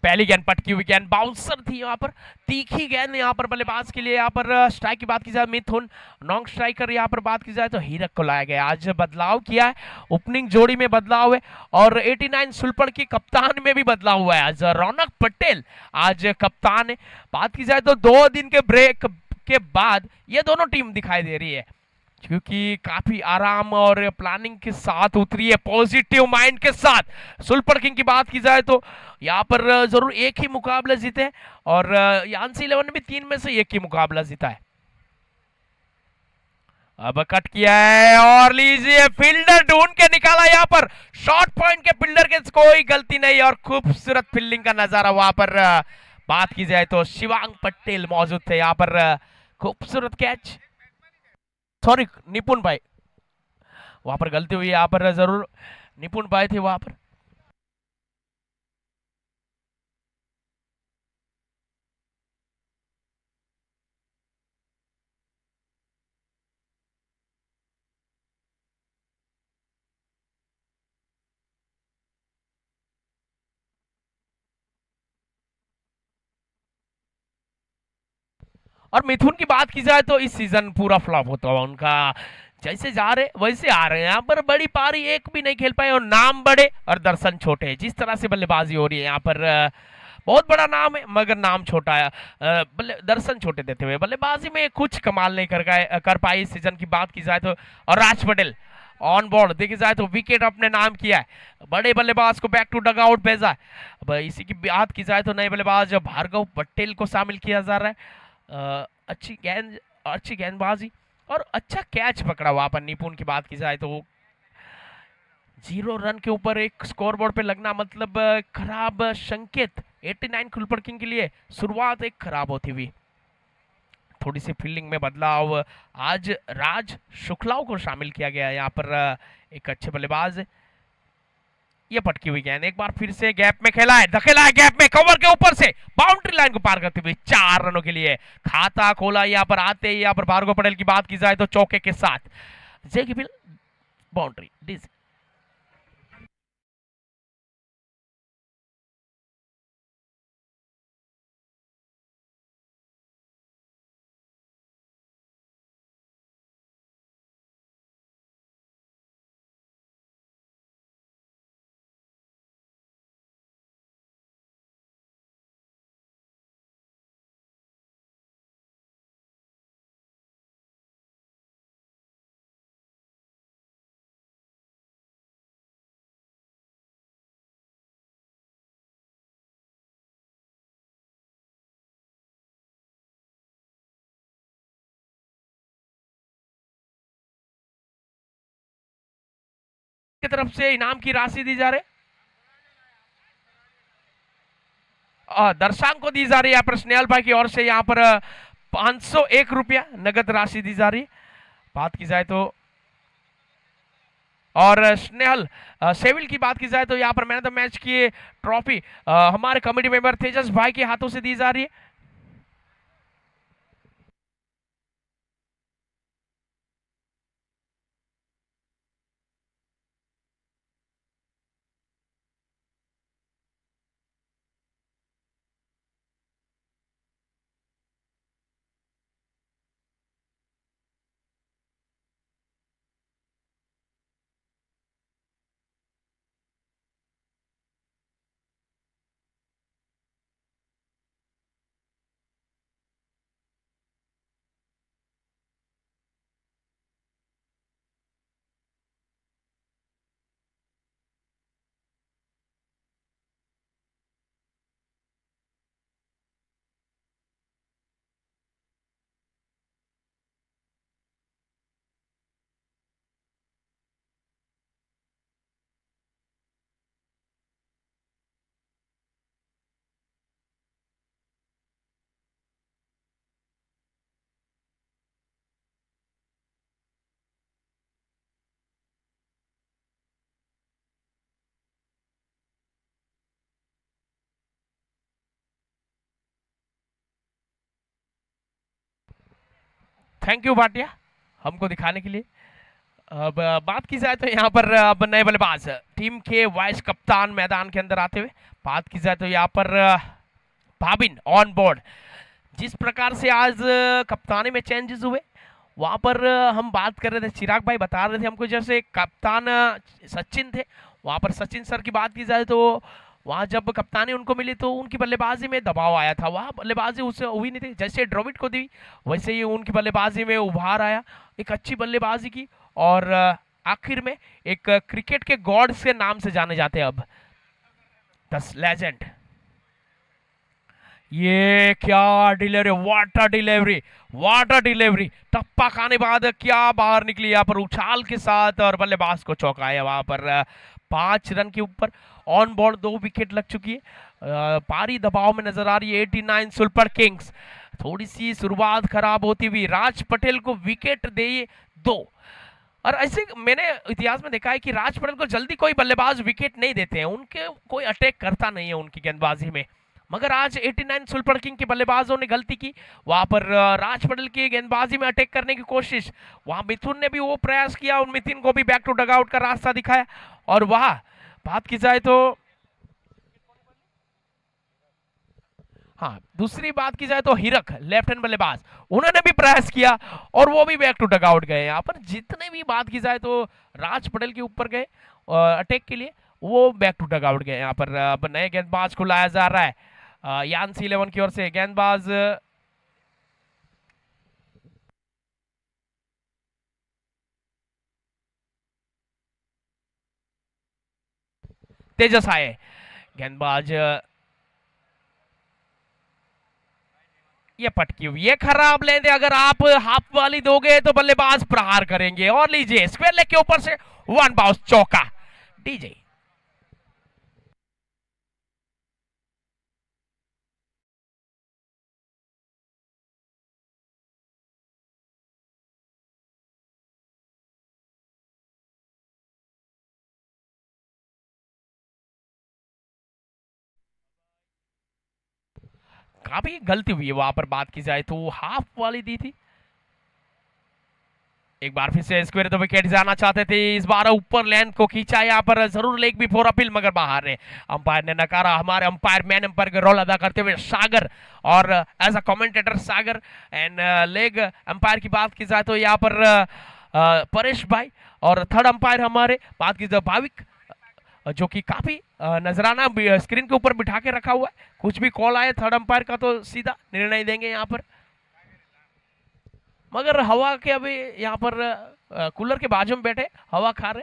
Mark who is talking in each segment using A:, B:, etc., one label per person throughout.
A: पहली गेंद पटकी हुई गेंद, बाउंसर थी यहाँ पर, तीखी गेंद यहाँ पर बल्लेबाज के लिए। यहाँ पर स्ट्राइक की बात की जाए मिथुन, नॉन स्ट्राइकर यहाँ पर बात की जाए तो हीरक को लाया गया। आज बदलाव किया है, ओपनिंग जोड़ी में बदलाव है और 89 सुलपड़ की कप्तान में भी बदलाव हुआ है। आज रौनक पटेल आज कप्तान है। बात की जाए तो 2 दिन के ब्रेक के बाद ये दोनों टीम दिखाई दे रही है, क्योंकि काफी आराम और प्लानिंग के साथ उतरी है, पॉजिटिव माइंड के साथ। सुल्पर किंग की बात की जाए तो यहाँ पर जरूर एक ही मुकाबला जीते और यांसी 11 ने भी 3 में से एक ही मुकाबला जीता है। अब कट किया है और लीजिए फील्डर ढूंढ के निकाला यहाँ पर, शॉर्ट पॉइंट के फील्डर के कोई गलती नहीं और खूबसूरत फील्डिंग का नजारा वहां पर। बात की जाए तो शिवांग पटेल मौजूद थे यहाँ पर, खूबसूरत कैच, सॉरी निपुण भाई, वहां पर गलती हुई यहाँ पर, जरूर निपुण भाई थे वहां पर। और मिथुन की बात की जाए तो इस सीजन पूरा फ्लॉप होता हुआ उनका, जैसे जा रहे वैसे आ रहे हैं। यहाँ पर बड़ी पारी एक भी नहीं खेल पाए और नाम बड़े और दर्शन छोटे। जिस तरह से बल्लेबाजी हो रही है यहाँ पर, बहुत बड़ा नाम है मगर नाम छोटा है, दर्शन छोटे देते हुए बल्लेबाजी में कुछ कमाल नहीं कर पाई इस सीजन की बात की जाए तो। और राज पटेल ऑन बोर्ड देखी जाए तो विकेट अपने नाम किया है, बड़े बल्लेबाज को बैक टू डग आउट भेजा है। अब इसी की बात की जाए तो नए बल्लेबाज भार्गव पटेल को शामिल किया जा रहा है। अच्छी गेंद, अच्छी गेंदबाजी और अच्छा कैच पकड़ा वहां पर। निपुण की बात की जाए तो 0 रन के ऊपर एक स्कोर बोर्ड पे लगना मतलब खराब संकेत 89 खुलपड़ किंग के लिए। शुरुआत एक खराब होती हुई, थोड़ी सी फील्डिंग में बदलाव, आज राज शुक्लाओं को शामिल किया गया है यहाँ पर, एक अच्छे बल्लेबाज। ये पटकी हुई गेंद एक बार फिर से गैप में खेला है, धकेला है गैप में, कवर के ऊपर से बाउंड्री लाइन को पार करते हुए 4 रनों के लिए खाता खोला। यहाँ पर आते ही यहाँ पर भार्गव पटेल की बात की जाए तो चौके के साथ जेगिबिल बाउंड्री डीज। की तरफ से इनाम की राशि दी जा रही है, दर्शांग को दी जा रही है यहाँ पर स्नेहल भाई की ओर से, यहाँ पर 501 रुपया नगद राशि दी जा रही है। बात की जाए तो और स्नेहल सेविल की बात की जाए तो यहाँ पर मैन ऑफ द मैच की ट्रॉफी हमारे कमेटी मेंबर तेजस भाई के हाथों से दी जा रही है। थैंक यू भाटिया हमको दिखाने के लिए। अब बात की जाए तो यहाँ पर अब नए बल्लेबाज टीम के वाइस कप्तान मैदान के अंदर आते हुए बात की जाए तो यहाँ पर भाबिन ऑन बोर्ड। जिस प्रकार से आज कप्तानी में चेंजेस हुए वहां पर हम बात कर रहे थे, चिराग भाई बता रहे थे हमको, जैसे कप्तान सचिन थे, वहां पर सचिन सर की बात की जाए तो वहां जब कप्तानी उनको मिली तो उनकी बल्लेबाजी में दबाव आया था, वहां बल्लेबाजी उससे हुई नहीं थी, जैसे ड्रविड को दी वैसे ही उनकी बल्लेबाजी में उभार आया, एक अच्छी बल्लेबाजी की और आखिर में एक क्रिकेट के गॉड्स के नाम से जाने जाते हैं अब, द लेजेंड। ये क्या डिलीवरी, वाटर डिलीवरी, टप्पा खाने बाद क्या बाहर निकली यहाँ पर उछाल के साथ और बल्लेबाज को चौंकाया। वहां पर 5 रन के ऊपर ऑन बॉल 2 विकेट लग चुकी है, पारी दबाव में नजर आ रही है 89 सुपर किंग्स। थोड़ी सी शुरुआत खराब होती हुई राज पटेल को विकेट दे 2, और ऐसे मैंने इतिहास में देखा है कि राज पटेल को जल्दी कोई बल्लेबाज विकेट नहीं देते हैं, उनके कोई अटैक करता नहीं है उनकी गेंदबाजी में, मगर आज 89 सुपर किंग के बल्लेबाजों ने गलती की, वहां पर राज पटेल की गेंदबाजी में अटैक करने की कोशिश, वहां मिथुन ने भी वो प्रयास किया और मिथुन को भी बैक टू डगआउट का रास्ता दिखाया, और वहां बात की जाए तो हाँ दूसरी बात की जाए तो हीरक लेफ्ट हैंड बल्लेबाज, उन्होंने भी प्रयास किया और वो भी बैक टू डगआउट गए। यहाँ पर जितने भी बात की जाए तो राज पटेल के ऊपर गए अटैक के लिए, वो बैक टू डगआउट गए। यहाँ पर अब नए गेंदबाज को लाया जा रहा है यान्स 11 की ओर से, गेंदबाज तेजस आए, गेंदबाज ये पटकी हुई, ये खराब लेंदे, अगर आप हाफ वाली दोगे तो बल्लेबाज प्रहार करेंगे, और लीजिए स्क्वायर लेग के ऊपर से 1 बाउंस चौका डीजे। काफी गलती हुई है वहां पर, बात की जाए तो हाफ वाली दी थी। एक बार फिर से स्क्वायर 2 विकेट जाना चाहते थे, इस बार ऊपर लेंथ को खींचा, यहाँ पर जरूर लेग भी फोर अपील मगर बाहर ने अंपायर ने नकारा। हमारे अंपायर मैन अंपायर का रोल अदा करते हुए सागर, और as a commentator Sagar and leg umpire की बात की जाए तो यहाँ पर परेश भाई, और थर्ड अंपायर हमारे बात की जाए भाविक, जो कि काफी नजराना स्क्रीन के ऊपर बिठा के रखा हुआ है, कुछ भी कॉल आए थर्ड अंपायर का तो सीधा निर्णय देंगे यहाँ पर। मगर हवा के अभी यहाँ पर कूलर के बाजू में बैठे हवा खा रहे,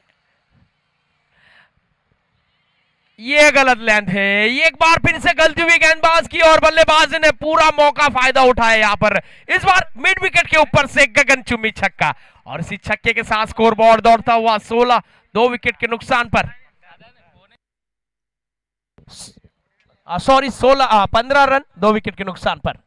A: ये गलत लेंथ है, ये एक बार फिर से गलती हुई गेंदबाज की और बल्लेबाज ने पूरा मौका फायदा उठाया यहाँ पर, इस बार मिड विकेट के ऊपर से गगनचुम्बी छक्का, और इसी छक्के के साथ स्कोर बोर्ड दौड़ता हुआ 16 2 विकेट के नुकसान पर, सॉरी 15 रन 2 विकेट के नुकसान पर।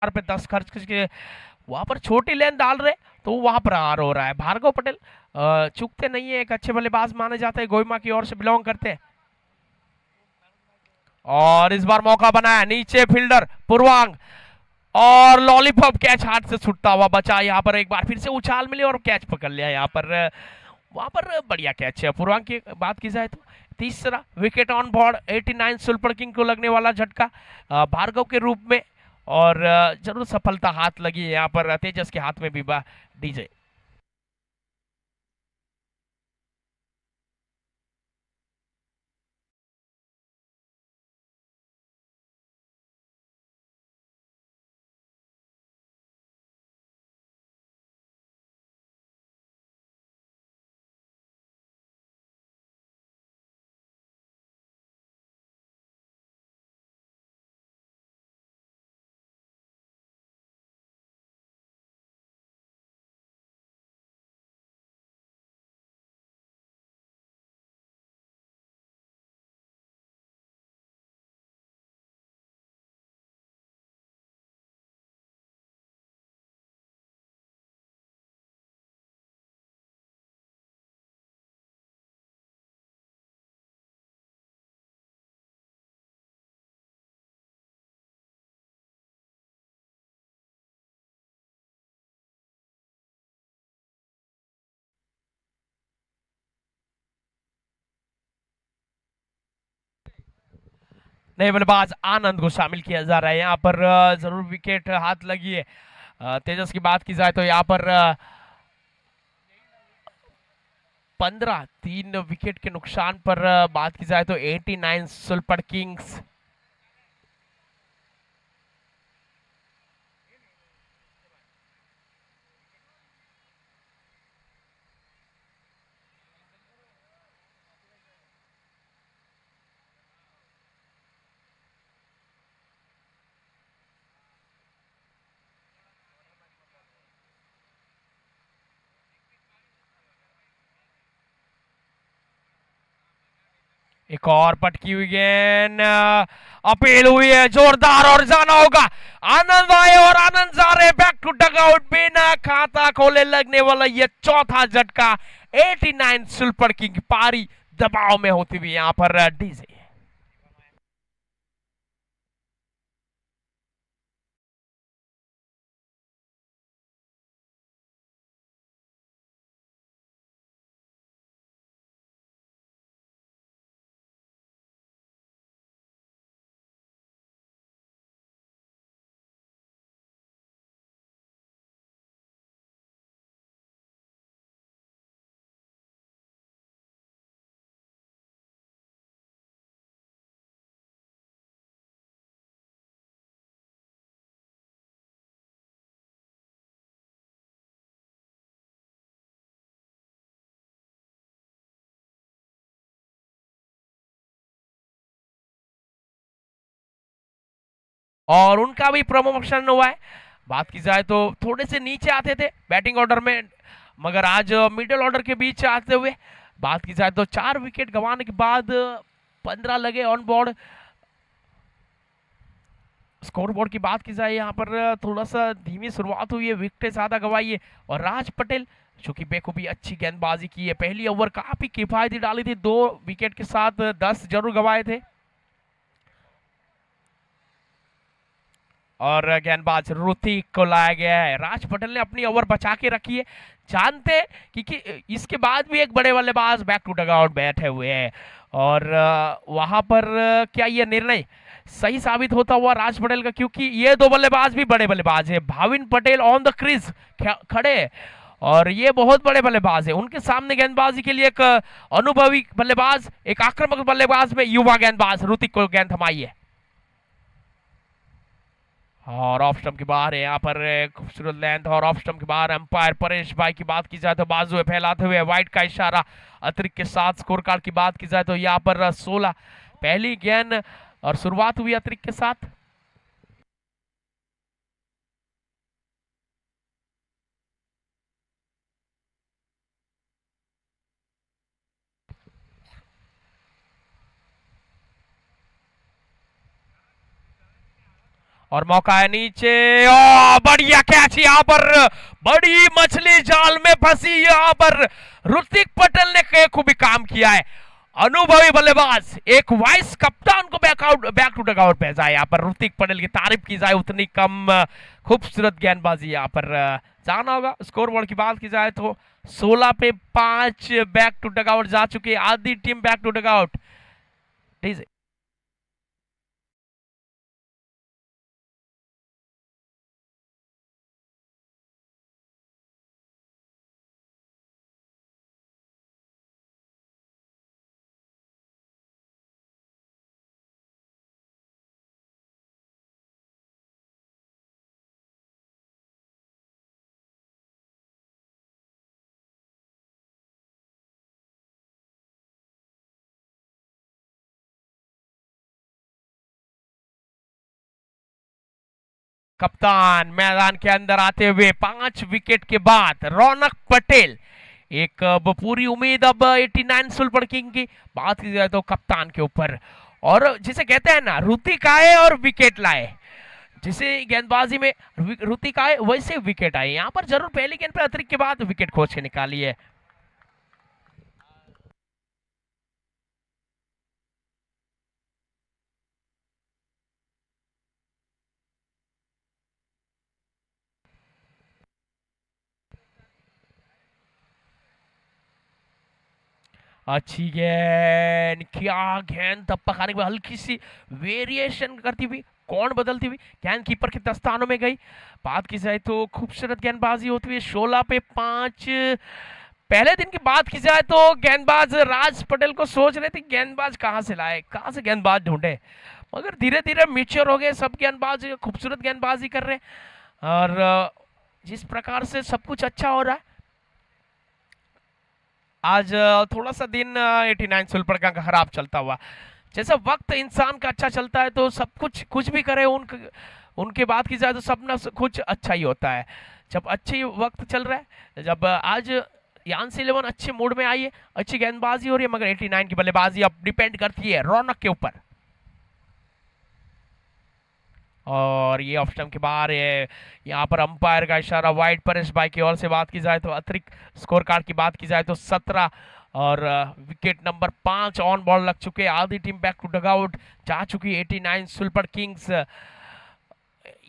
A: पे 10 खर्च करके वहां पर छोटी लेंथ डाल रहे तो वहां पर आर हो रहा है। भार्गव पटेल चूकते नहीं है, एक अच्छे बल्लेबाज माने जाते हैं, गोइमा की ओर से बिलोंग करते हैं, और इस बार मौका बनाया नीचे फील्डर पूर्वांग, और लॉलीपॉप कैच हाथ से छूटता हुआ बचा, यहाँ पर एक बार फिर से उछाल मिली और कैच पकड़ लिया यहाँ पर, वहां पर बढ़िया कैच है पूर्वांग की बात की जाए तो। तीसरा wicket on board 89 super king को लगने वाला झटका भार्गव के रूप में, और जरूर सफलता हाथ लगी है यहाँ पर तेजस के हाथ में भी डीजे। नए बल्लेबाज आनंद को शामिल किया जा रहा है यहाँ पर। जरूर विकेट हाथ लगी है। तेजस की बात की जाए तो यहाँ पर 3 विकेट के नुकसान पर बात की जाए तो 89 सुल्पड़ किंग्स। एक और पटकी हुई गेंद, अपील हुई है जोरदार और जाना होगा। आनंद आए और आनंद जा रहे बैक टू डगआउट। बिना खाता खोले लगने वाला ये चौथा झटका। 89 सुल्पड़ की पारी दबाव में होती हुई यहां पर डीजे। और उनका भी प्रमोशन हुआ है। बात की जाए तो थोड़े से नीचे आते थे बैटिंग ऑर्डर में, मगर आज मिडिल ऑर्डर के बीच आते हुए बात की जाए तो 4 विकेट गंवाने के बाद 15 लगे ऑन बोर्ड। स्कोर बोर्ड की बात की जाए यहाँ पर थोड़ा सा धीमी शुरुआत हुई है, विकेट ज्यादा गंवाई है। और राज पटेल जो कि बेखूबी अच्छी गेंदबाजी की है, पहली ओवर काफी किफायती डाली थी, 2 विकेट के साथ 10 जरूर गंवाए थे। और गेंदबाज ऋतिक को लाया गया है। राज पटेल ने अपनी ओवर बचा के रखी है, जानते कि इसके बाद भी एक बड़े बल्लेबाज बैक टू डगआउट बैठे हुए हैं। और वहां पर क्या ये निर्णय सही साबित होता हुआ राज पटेल का, क्योंकि ये 2 बल्लेबाज भी बड़े बल्लेबाज है। Bhavin Patel on the crease खड़े हैं और ये बहुत बड़े बल्लेबाज है। उनके सामने गेंदबाजी के लिए एक अनुभवी बल्लेबाज, एक आक्रामक बल्लेबाज में युवा गेंदबाज ऋतिक को गेंद थमाई है। और ऑफ स्टंप के बाहर है यहाँ पर खूबसूरत लेंथ। और ऑफ स्टंप के बाहर अंपायर परेश भाई की बात की जाए तो बाजू फैलाते हुए वाइट का इशारा अतिरिक्त के साथ। स्कोर कार्ड की बात की जाए तो यहाँ पर 16 पहली गेंद और शुरुआत हुई अतिरिक्त के साथ। और मौका है नीचे, ओ बढ़िया कैच यहाँ पर, बड़ी मछली जाल में फंसी यहाँ पर। ऋतिक पटेल ने खूबी काम किया है। अनुभवी बल्लेबाज, एक वाइस कप्तान को बैक टू डगआउट भेजा है यहाँ पर। ऋतिक पटेल की तारीफ की जाए उतनी कम। खूबसूरत गेंदबाजी यहाँ पर जाना होगा। स्कोर बोर्ड की बात की जाए तो 16 पे 5 बैक टू डगआउट जा चुके, आधी टीम बैक टू डगआउट। कप्तान मैदान के अंदर आते हुए 5 विकेट के बाद रौनक पटेल। एक पूरी उम्मीद अब 89 सुल्पड़ किंग की बात की जाए तो कप्तान के ऊपर। और जिसे कहते हैं ना, ऋतिक आए और विकेट लाए। जिसे गेंदबाजी में ऋतिक आए वैसे विकेट आए, यहाँ पर जरूर पहली गेंद पे अतिरिक्त के बाद विकेट खोज के निकाली है। अच्छी गेंद, क्या गेंद, टप्पा खाने के बाद हल्की सी वेरिएशन करती हुई, कौन बदलती हुई गेंद कीपर के दस्तानों में गई। बात की जाए तो खूबसूरत गेंदबाजी होती हुई 16 पे 5। पहले दिन की बात की जाए तो गेंदबाज राज पटेल को सोच रहे थे गेंदबाज कहाँ से लाए, कहाँ से गेंदबाज ढूंढे, मगर धीरे धीरे मैच्योर हो गए, सब गेंदबाज खूबसूरत गेंदबाजी कर रहे हैं। और जिस प्रकार से सब कुछ अच्छा हो रहा है, आज थोड़ा सा दिन 89 सुल्पर का खराब चलता हुआ। जैसा वक्त इंसान का अच्छा चलता है तो सब कुछ कुछ भी करे उनके बात की जाए तो सब ना कुछ अच्छा ही होता है। जब अच्छी वक्त चल रहा है, जब आज यान्स 11 अच्छे मूड में आई है, अच्छी गेंदबाजी हो रही है, मगर 89 की बल्लेबाजी अब डिपेंड करती है रौनक के ऊपर। और ये ऑफ स्टंप के बाहर है, यहाँ पर अंपायर का इशारा वाइड पर इस बाई की ओर से। बात की जाए तो अतिरिक्त स्कोर कार्ड की बात की जाए तो 17 और विकेट नंबर 5 ऑन बॉल लग चुके। आधी टीम बैक टू डगआउट जा चुकी 89 सुल्पर किंग्स।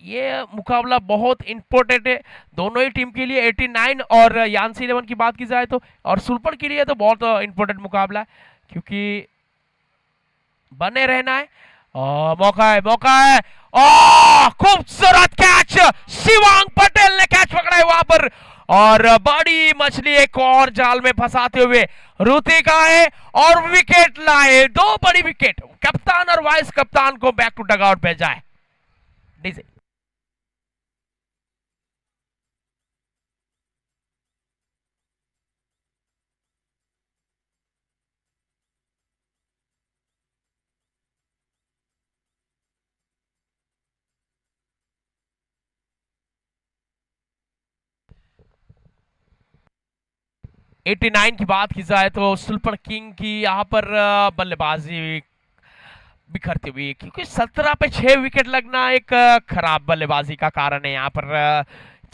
A: ये मुकाबला बहुत इंपॉर्टेंट है दोनों ही टीम के लिए, 89 और यान्स 11 की बात की जाए तो, और सुल्पर के लिए तो बहुत इंपॉर्टेंट मुकाबला है, क्योंकि बने रहना है। मौका है, मौका है, खूबसूरत कैच, शिवांग पटेल ने कैच पकड़ा है वहां पर, और बड़ी मछली एक और जाल में फंसाते हुए ऋतिका है, और विकेट लाए, 2 बड़ी विकेट, कप्तान और वाइस कप्तान को बैक टू डगआउट भेजा है। डीजे 89 की बात की जाए तो सुल्पर किंग की यहाँ पर बल्लेबाजी बिखरती हुई, क्योंकि 17 पे 6 विकेट लगना एक खराब बल्लेबाजी का कारण है। यहाँ पर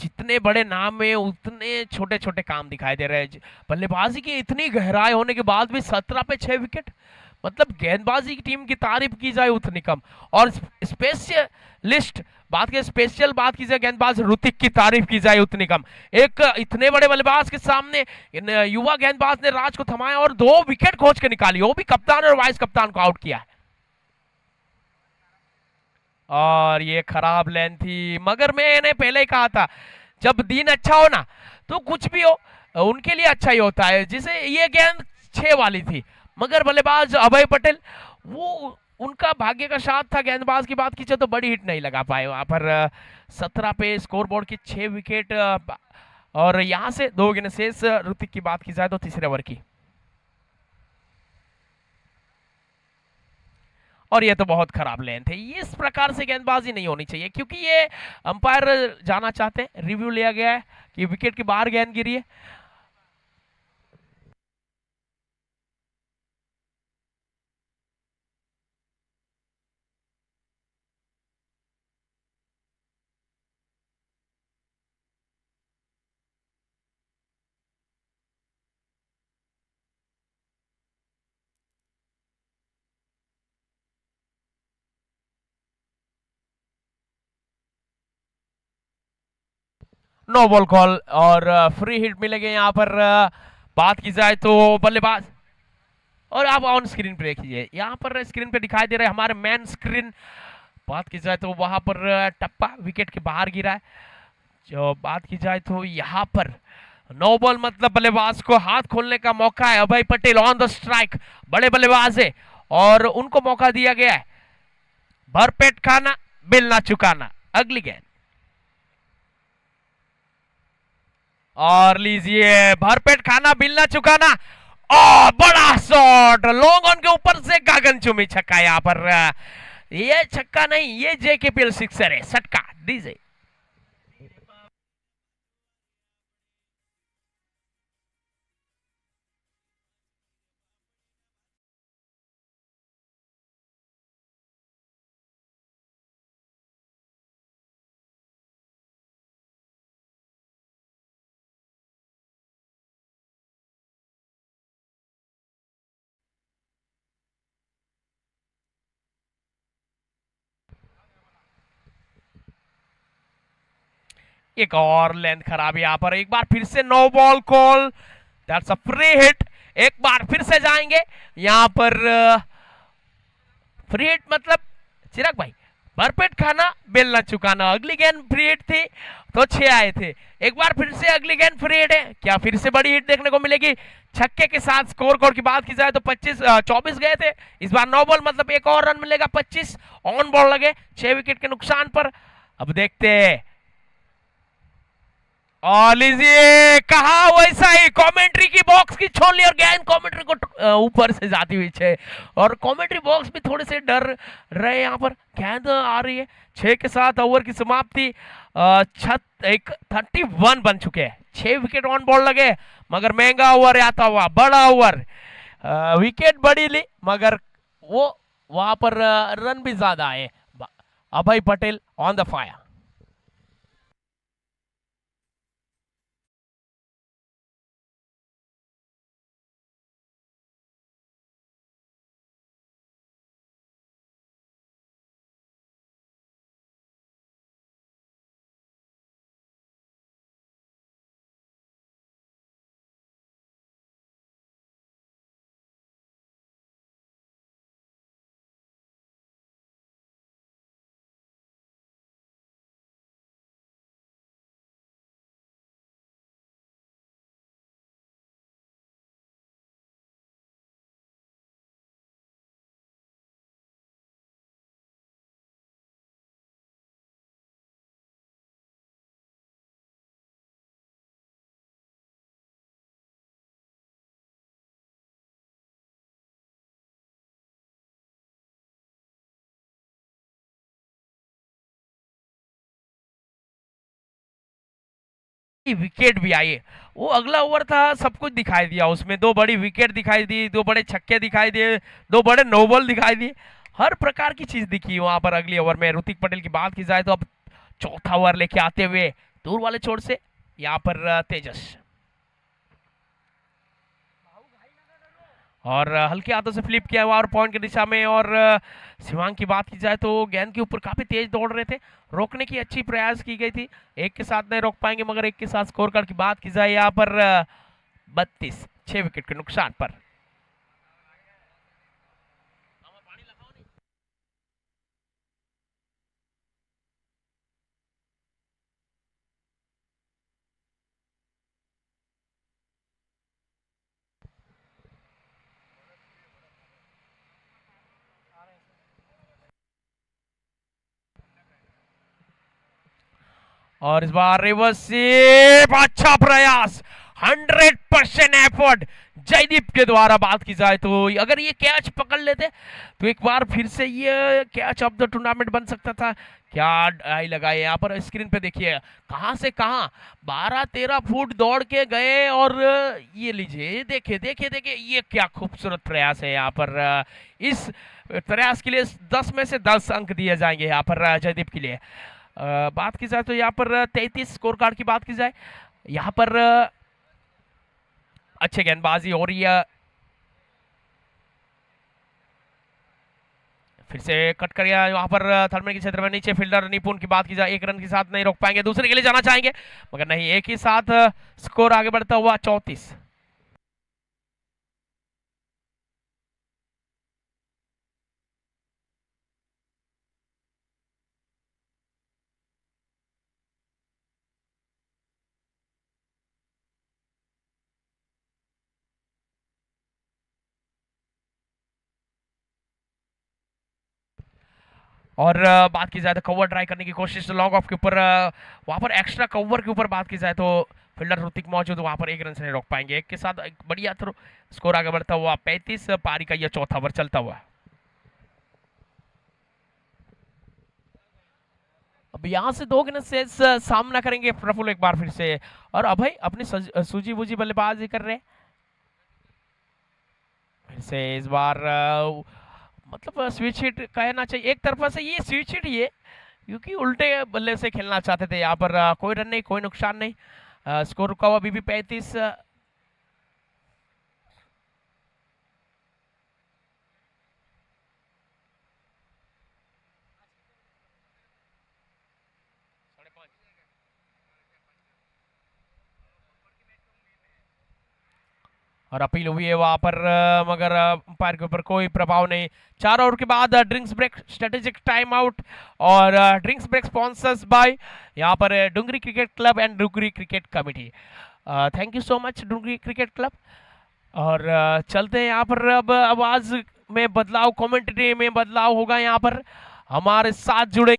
A: जितने बड़े नाम है उतने छोटे छोटे काम दिखाई दे रहे हैं। बल्लेबाजी की इतनी गहराई होने के बाद भी 17 पे 6 विकेट, मतलब गेंदबाजी की टीम की तारीफ की जाए उतनी कम। और स्पेशलिस्ट बात की, स्पेशल बात की जाए गेंदबाज ऋतिक की तारीफ की जाए उतनी कम। एक इतने बड़े बल्लेबाज के सामने युवा गेंदबाज ने राज को थमाया और 2 विकेट खोज के निकाली, वो भी कप्तान और वाइस कप्तान को आउट किया है। और ये खराब लेन थी, मगर मैंने पहले ही कहा था जब दिन अच्छा हो ना तो कुछ भी हो उनके लिए अच्छा ही होता है। जैसे ये गेंद 6 वाली थी, मगर बल्लेबाज अभय पटेल, वो उनका भाग्य का साथ था। गेंदबाज की बात की जाए तो बड़ी हिट नहीं लगा पाए वहां पर। 17 पे स्कोर बोर्ड की 6 विकेट, और यहां से 2 गेंद शेष। ऋतिक की बात की जाए तो तीसरे ओवर की, और ये तो बहुत खराब लेंथ है। ये इस प्रकार से गेंदबाजी नहीं होनी चाहिए, क्योंकि ये अंपायर जाना चाहते हैं, रिव्यू लिया गया है कि विकेट के बाहर गेंद गिरी है। नो बॉल कॉल और फ्री हिट मिलेंगे यहाँ पर। बात की जाए तो बल्लेबाज, और आप ऑन स्क्रीन पे देखिए, यहाँ पर स्क्रीन पे दिखाई दे रहा है हमारे मैन स्क्रीन। बात की जाए तो वहां पर टप्पा विकेट के बाहर गिरा है। जो बात की जाए तो यहाँ पर नो बॉल, मतलब बल्लेबाज को हाथ खोलने का मौका है। अभय पटेल ऑन द स्ट्राइक, बड़े बल्लेबाज है और उनको मौका दिया गया है। भरपेट खाना बिल ना चुकाना, अगली गेंद, और लीजिए भरपेट खाना बिल ना चुकाना। बड़ा शॉट, लॉन्ग ऑन के ऊपर से गगनचुंबी छक्का। यहाँ पर ये छक्का नहीं, ये जेकेपीएल सिक्सर है, सटका डीजे। एक और लेंथ खराब यहाँ पर, एक बार फिर से no ball call, that's a free hit. एक बार फिर से जाएंगे यहाँ पर फ्री हिट मतलब चिराग भाई भरपेट खाना बेलना चुकाना। अगली गेंद फ्री हिट थी तो 6 आए थे, एक बार फिर से अगली गेंद फ्री हिट है, क्या फिर से बड़ी हिट देखने को मिलेगी? छक्के के साथ स्कोर कोड की बात की जाए तो 24 गए थे, इस बार 9 बॉल मतलब एक और रन मिलेगा, 25 ऑन बॉल लगे 6 विकेट के नुकसान पर। अब देखते हैं और लीजिए कहा वैसा ही कमेंट्री की बॉक्स की छोड़ ली और गेंद कमेंट्री को ऊपर से जाती हुई छे, और कमेंट्री बॉक्स भी थोड़े से डर रहे। यहाँ पर गेंद आ रही है 6 के साथ ओवर की समाप्ति, छत एक 31 बन चुके हैं, 6 विकेट ऑन बॉल लगे, मगर महंगा ओवर आता हुआ बड़ा ओवर, विकेट बड़ी ली मगर वो वहां पर रन भी ज्यादा आए। Abhay Patel on the fire. Wicket भी आई है, वो अगला ओवर था, सब कुछ दिखाई दिया उसमें, दो बड़ी विकेट दिखाई दी, दो बड़े छक्के दिखाई दिए, दो बड़े नो बॉल दिखाई दिए, हर प्रकार की चीज दिखी वहां पर अगले ओवर में। ऋतिक पटेल की बात की जाए तो अब चौथा ओवर लेके आते हुए दूर वाले छोर से यहाँ पर तेजस, और हल्के हाथों से फ्लिप किया हुआ और पॉइंट की दिशा में, और शिवांग की बात की जाए तो गेंद के ऊपर काफी तेज दौड़ रहे थे, रोकने की अच्छी प्रयास की गई थी, एक के साथ नहीं रोक पाएंगे, मगर एक के साथ स्कोर कार्ड की बात की जाए यहाँ पर 32 6 विकेट के नुकसान पर। और इस बार रिवर्स अच्छा प्रयास, 100% एफर्ट जयदीप के द्वारा। बात की जाए तो अगर ये कैच पकड़ लेते तो एक बार फिर से ये कैच ऑफ द टूर्नामेंट बन सकता था। क्या डाई लगाए यहाँ पर, स्क्रीन पे देखिए कहां से कहां 12-13 फुट दौड़ के गए, और ये लीजिए देखिए देखिए देखिए ये क्या खूबसूरत प्रयास है यहाँ पर। इस प्रयास के लिए 10 में से 10 अंक दिए जाएंगे यहाँ पर जयदीप के लिए। बात की जाए तो यहाँ पर 33 स्कोर कार्ड की बात की जाए, यहाँ पर अच्छे गेंदबाजी हो रही है, फिर से कट कर गया वहां पर थर्ड के क्षेत्र में, नीचे फील्डर निपुण की बात की जाए, एक रन के साथ नहीं रोक पाएंगे, दूसरे के लिए जाना चाहेंगे मगर नहीं, एक ही साथ स्कोर आगे बढ़ता हुआ 34। और बात की जाए तो कवर ट्राई करने की कोशिश लॉन्ग ऑफ के ऊपर, वहां पर एक्स्ट्रा कवर के ऊपर बात की जाए तो फील्डर ऋतिक मौजूद, वहां पर एक रन से नहीं रोक पाएंगे, एक के साथ एक बढ़िया थ्रो, स्कोर आगे बढ़ता हुआ 35, पारी का यह चौथा ओवर चलता हुआ। अब यहाँ से दो गेंद से सामना करेंगे प्रफुल्ल एक बार फिर से, और अभय अपनी सूजी बूजी बल्लेबाजी कर रहे हैं फिर से इस बार मतलब स्विच हिट कहना चाहिए, एक तरफा से ये स्विच हिट ये, क्योंकि उल्टे बल्ले से खेलना चाहते थे यहाँ पर। कोई रन नहीं, कोई नुकसान नहीं, स्कोर रुका हुआ अभी भी 35। और अपील हुई है वहां पर, मगर अंपायर के ऊपर कोई प्रभाव नहीं। 4 ओवर के बाद drinks break, strategic time out. और ड्रिंक्स ब्रेक स्पॉन्सर्स बाय यहाँ पर Dungri cricket club and Dungri cricket committee. Thank you so much Dungri cricket club. और चलते हैं यहाँ पर, अब आवाज में बदलाव, कमेंट्री में बदलाव होगा यहाँ पर। हमारे साथ जुड़े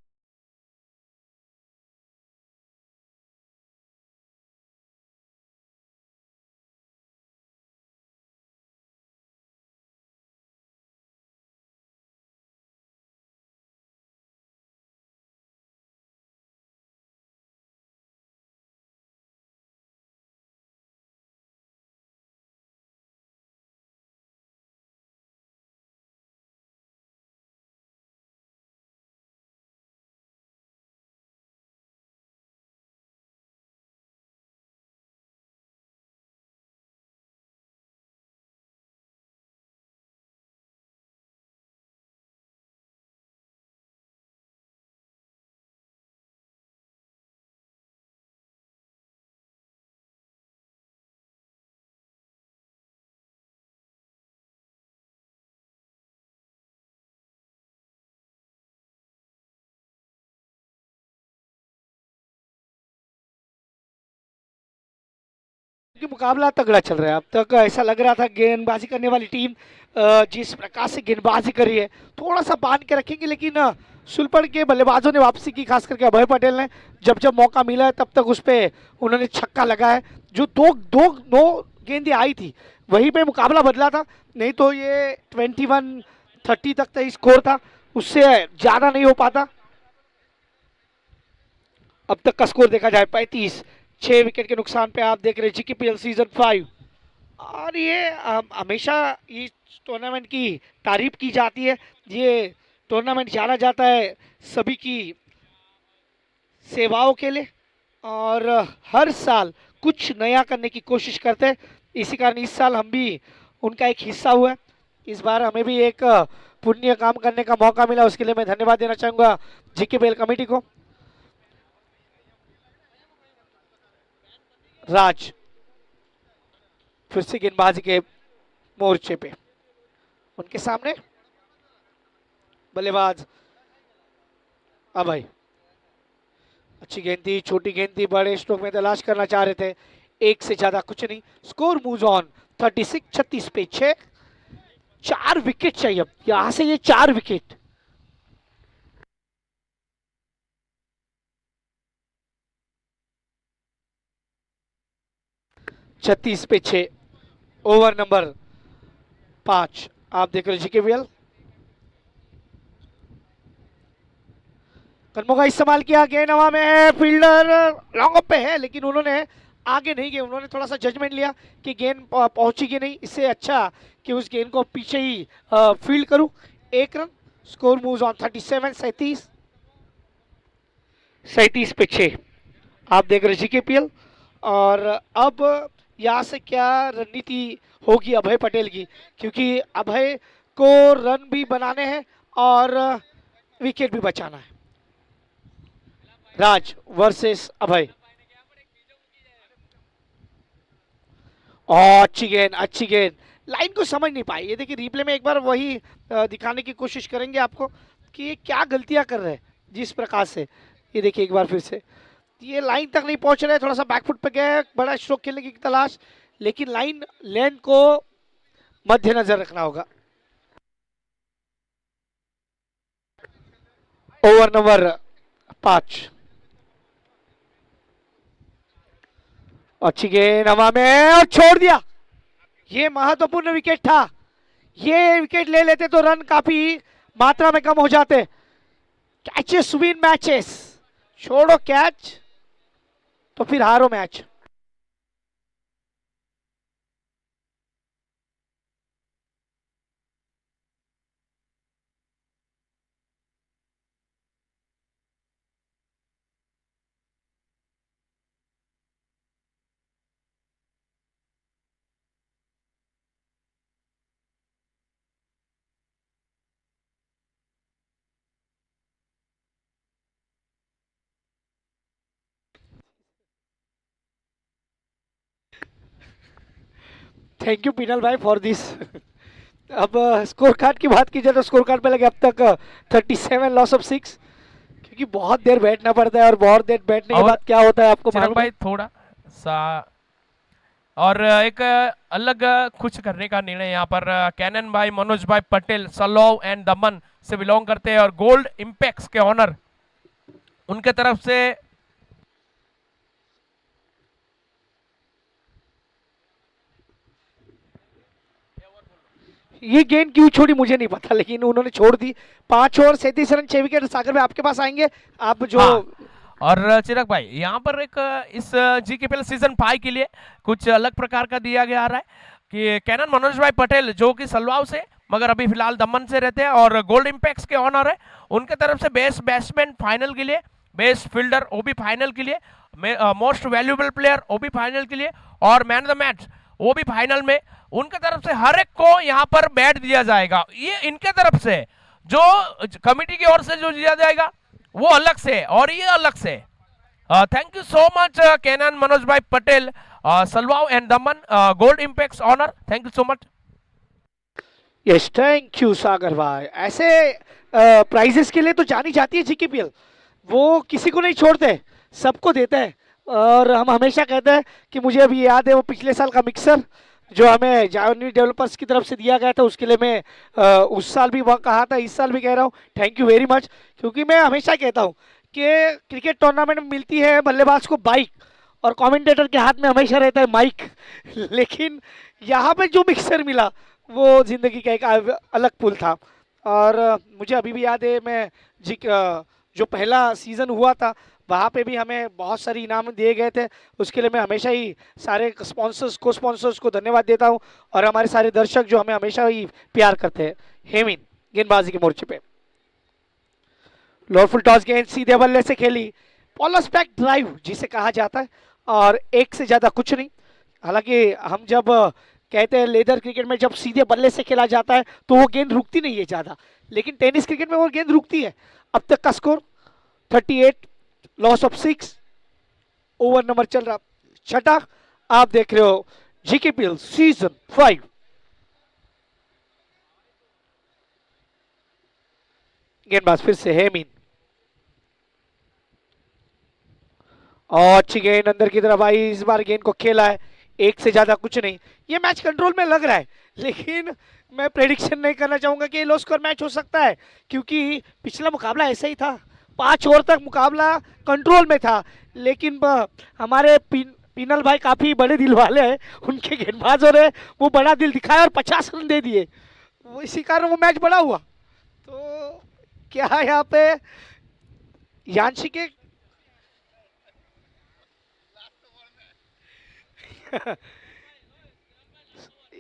B: कि मुकाबला तगड़ा चल रहा है। अब तक ऐसा लग रहा था गेंदबाजी करने वाली टीम जिस प्रकार से गेंदबाजी करी है थोड़ा सा बांध के रखेंगे, लेकिन सुलपड़ के बल्लेबाजों ने वापसी की, खास करके अभय पटेल ने जब जब मौका मिला है तब तक उस पर उन्होंने छक्का लगा है। जो दो दो नो गेंदें आई थी वहीं पे मुकाबला बदला था, नहीं तो ये 21-30 तक का स्कोर था, उससे ज़्यादा नहीं हो पाता। अब तक का स्कोर देखा जाए 35, 6 विकेट के नुकसान पे आप देख रहे हैं जीकेपीएल सीजन 5। और ये हमेशा इस टूर्नामेंट की तारीफ की जाती है। ये टूर्नामेंट जाना जाता है सभी की सेवाओं के लिए, और हर साल कुछ नया करने की कोशिश करते हैं। इसी कारण इस साल हम भी उनका एक हिस्सा हुए। इस बार हमें भी एक पुण्य काम करने का मौका मिला, उसके लिए मैं धन्यवाद देना चाहूँगा जीकेपीएल कमेटी को। राज फिर से गेंदबाजी के मोर्चे पे, उनके सामने बल्लेबाज अभय। अच्छी गेंद थी, छोटी गेंद थी, बड़े स्ट्रोक में तलाश करना चाह रहे थे, एक से ज्यादा कुछ नहीं। स्कोर मूव ऑन 36 पे 6। 4 विकेट चाहिए अब, यहां से ये 4 विकेट। 36 पे 6, ओवर नंबर 5। आप देख रहे जीकेवीएल। कदमों का इस्तेमाल किया, गेंद हवा में है, फील्डर लॉन्ग अप पे है, लेकिन उन्होंने आगे नहीं गए, उन्होंने थोड़ा सा जजमेंट लिया कि गेंद पहुंचेगी नहीं, इससे अच्छा कि उस गेंद को पीछे ही फील्ड करूं। 1 रन। स्कोर मूव ऑन 37, 37 पे 6। आप देख रहे जीकेपीएल। और अब यहाँ से क्या रणनीति होगी अभय पटेल की, क्योंकि अभय को रन भी बनाने हैं और विकेट भी बचाना है। राज वर्सेस अभय। अच्छी गेंद, अच्छी गेंद, लाइन को समझ नहीं पाई। ये देखिए रिप्ले में एक बार वही दिखाने की कोशिश करेंगे आपको कि ये क्या गलतियां कर रहे हैं जिस प्रकार से। ये देखिए एक बार फिर से, ये लाइन तक नहीं पहुंच रहे, थोड़ा सा बैकफुट पे गए, बड़ा स्ट्रोक खेलने की तलाश, लेकिन लाइन लेंथ को मद्देनजर रखना होगा। Over number 5। अच्छी गेंद हवा में और छोड़ दिया। ये महत्वपूर्ण विकेट था, ये विकेट ले लेते तो रन काफी मात्रा में कम हो जाते। कैचेस विन मैचेस, छोड़ो कैच तो फिर हारो मैच। थैंक यू पिनल भाई फॉर दिस। अब स्कोर कार्ड की बात की जाए तो स्कोर कार्ड पे लगे अब तक 37 लॉस ऑफ 6, क्योंकि बहुत देर बैठना पड़ता है और बहुत देर बैठने के
A: और
B: बाद क्या होता है आपको
A: चिराग
B: मालूम है।
A: भाई थोड़ा सा और एक अलग कुछ करने का निर्णय यहाँ पर कैनन भाई मनोज भाई पटेल सलोव एंड दमन से बिलोंग करते हैं और गोल्ड इम्पैक्ट्स के ऑनर उनके तरफ से
B: ये गेंद क्यों छोड़ी मुझे नहीं पता, लेकिन उन्होंने छोड़ दी। 5 ओवर 37 रन 6 विकेट। सागर भाई आपके पास आएंगे आप जो
A: हाँ, और चिराग भाई यहाँ पर एक इस जीकेपीएल सीजन 5 के लिए कुछ अलग प्रकार का दिया गया आ रहा है कि कैनन मनोज भाई पटेल जो कि सलवाव से मगर अभी फिलहाल दमन से रहते हैं और गोल्ड इम्पैक्ट्स के ऑनर है, उनके तरफ से बेस्ट बैट्समैन फाइनल के लिए, बेस्ट फील्डर वो भी फाइनल के लिए, मोस्ट वैल्यूएबल प्लेयर वो भी फाइनल के लिए और मैन ऑफ द मैच वो भी फाइनल में, उनके तरफ से हर एक को यहाँ पर बैट दिया जाएगा। ये इनके तरफ से जो कमिटी की ओर से जो दिया जाएगा वो अलग से और ये अलग से। थैंक यू सो मच कैनन मनोज भाई Patel Salvav and Daman gold impacts owner, thank you so much.
B: Yes thank you Sagar भाई। ऐसे प्राइजेस के लिए तो जानी जाती है जीकेपीएल, वो किसी को नहीं छोड़ते, सबको देते हैं। और हम हमेशा कहते हैं कि मुझे अभी याद है वो पिछले साल का मिक्सर जो हमें जावनी डेवलपर्स की तरफ से दिया गया था, उसके लिए मैं उस साल भी कहा था, इस साल भी कह रहा हूँ थैंक यू वेरी मच। क्योंकि मैं हमेशा कहता हूँ कि क्रिकेट टूर्नामेंट में मिलती है बल्लेबाज को बाइक और कमेंटेटर के हाथ में हमेशा रहता है माइक, लेकिन यहाँ पे जो मिक्सर मिला वो जिंदगी का एक अलग पुल था। और मुझे अभी भी याद है मैं जो पहला सीजन हुआ था वहाँ पे भी हमें बहुत सारे इनाम दिए गए थे, उसके लिए मैं हमेशा ही सारे स्पॉन्सर्स को धन्यवाद देता हूँ और हमारे सारे दर्शक जो हमें हमेशा ही प्यार करते हैं। हेमिन गेंदबाजी के मोर्चे पे लोअरफुल टॉस गेंद सीधे बल्ले से खेली, पॉलस बैक ड्राइव जिसे कहा जाता है और एक से ज्यादा कुछ नहीं। हालांकि हम जब कहते हैं लेदर क्रिकेट में जब सीधे बल्ले से खेला जाता है तो वो गेंद रुकती नहीं है ज्यादा, लेकिन टेनिस क्रिकेट में वो गेंद रुकती है। अब तक का score 38 loss of 6, over number चल रहा छठा। आप देख रहे हो जीकेपीएल सीजन 5। गेंदबाज फिर से हेमिन और अच्छी गेंद अंदर की तरफ आई, इस बार गेंद को खेला है, एक से ज्यादा कुछ नहीं। ये मैच कंट्रोल में लग रहा है, लेकिन मैं प्रेडिक्शन नहीं करना चाहूंगा कि ये लो स्कोर मैच हो सकता है, क्योंकि पिछला मुकाबला ऐसा ही था, 5 ओवर तक मुकाबला कंट्रोल में था। लेकिन हमारे पिनल भाई काफी बड़े दिल वाले हैं, उनके गेंदबाजों ने वो बड़ा दिल दिखाया और 50 रन दे दिए, वो इसी कारण वो मैच बड़ा हुआ। तो क्या यहाँ पे यांशी के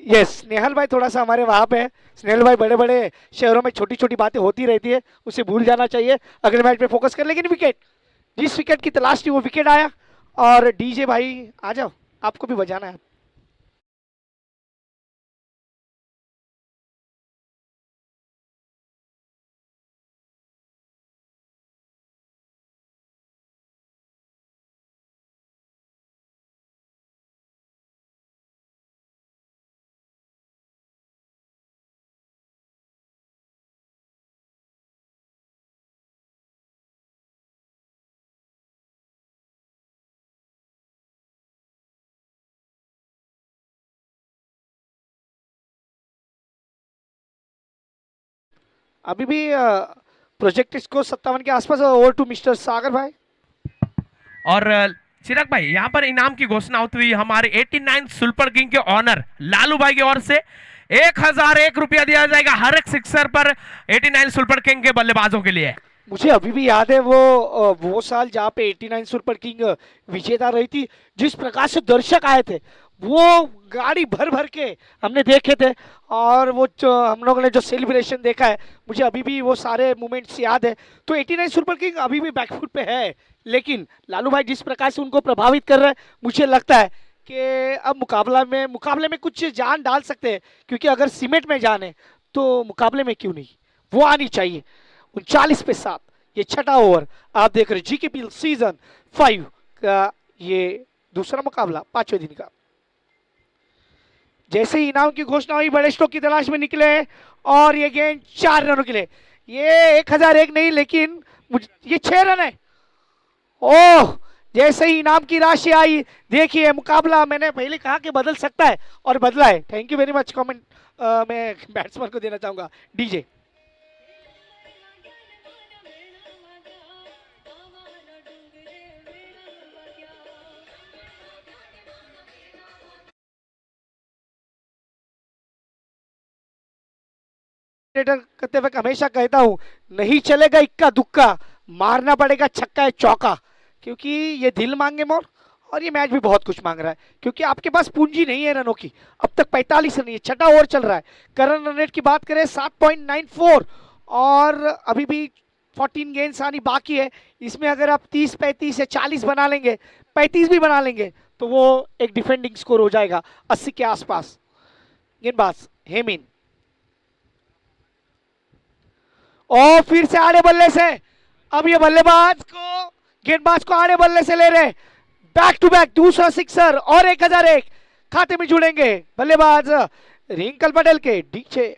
B: यस स्नेहल भाई थोड़ा सा हमारे वहां पे है। स्नेहल भाई बड़े बड़े शहरों में छोटी छोटी बातें होती रहती है, उसे भूल जाना चाहिए, अगले मैच पे फोकस कर। लेकिन विकेट, जिस विकेट की तलाश थी वो विकेट आया। और डीजे भाई आ जाओ, आपको भी बजाना है। अभी भी प्रोजेक्ट स्कोर 57 के आसपास। ओवर टू मिस्टर सागर भाई।
A: और चिराग भाई यहाँ पर इनाम की घोषणा होती हुई हमारे 89 सुपर किंग के ऑनर लालू भाई की ओर से 1001 रुपया दिया जाएगा हर एक सिक्सर पर 89 सुपर किंग के बल्लेबाजों के लिए।
B: मुझे अभी भी याद है वो साल जहाँ पे 89 सुपर किंग विजेता रही थी, जिस प्रकार से दर्शक आए थे, वो गाड़ी भर भर के हमने देखे थे। और वो हम लोगों ने जो सेलिब्रेशन देखा है, मुझे अभी भी वो सारे मोमेंट्स याद है। तो 89 सुपर किंग अभी भी बैकफुट पे है, लेकिन लालू भाई जिस प्रकार से उनको प्रभावित कर रहे हैं, मुझे लगता है कि अब मुकाबले में कुछ जान डाल सकते हैं, क्योंकि अगर सीमेंट में जान है तो मुकाबले में क्यों नहीं, वो आनी चाहिए। 39 पे 7, ये छठा ओवर। आप देख रहे जीकेपीएल सीजन 5 का ये दूसरा मुकाबला 5वें दिन का। जैसे ही इनाम की घोषणा हुई बड़े स्ट्रोक की तलाश में निकले और ये गेंद 4 रनों के लिए। ये 1001 नहीं लेकिन ये 6 रन है। ओह, जैसे ही इनाम की राशि आई, देखिए मुकाबला मैंने पहले कहा कि बदल सकता है और बदला है। Thank you very much comment मैं बैट्समैन को देना चाहूंगा डीजे। करते वक्त हमेशा कहता हूं नहीं चलेगा इक्का दुक्का, मारना पड़ेगा छक्का है चौका, क्योंकि ये दिल मांगे मोर और ये मैच भी बहुत कुछ मांग रहा है क्योंकि आपके पास पूंजी नहीं है रनों की। अब तक 45 रन, ये छठा ओवर चल रहा है। करंट रन रेट की बात करें 7.94 और अभी भी 14 गेंद्स आनी बाकी है। इसमें अगर आप 30 35 या 40 बना लेंगे, 35 भी बना लेंगे तो वो एक डिफेंडिंग स्कोर हो जाएगा 80 के आसपास। गेंदबाज हेमिन और फिर से आड़े बल्ले से, अब ये बल्लेबाज को गेंदबाज को आड़े बल्ले से ले रहे, बैक टू बैक दूसरा सिक्सर और 1001 खाते में जुड़ेंगे बल्लेबाज रिंकल पटेल के डीजे।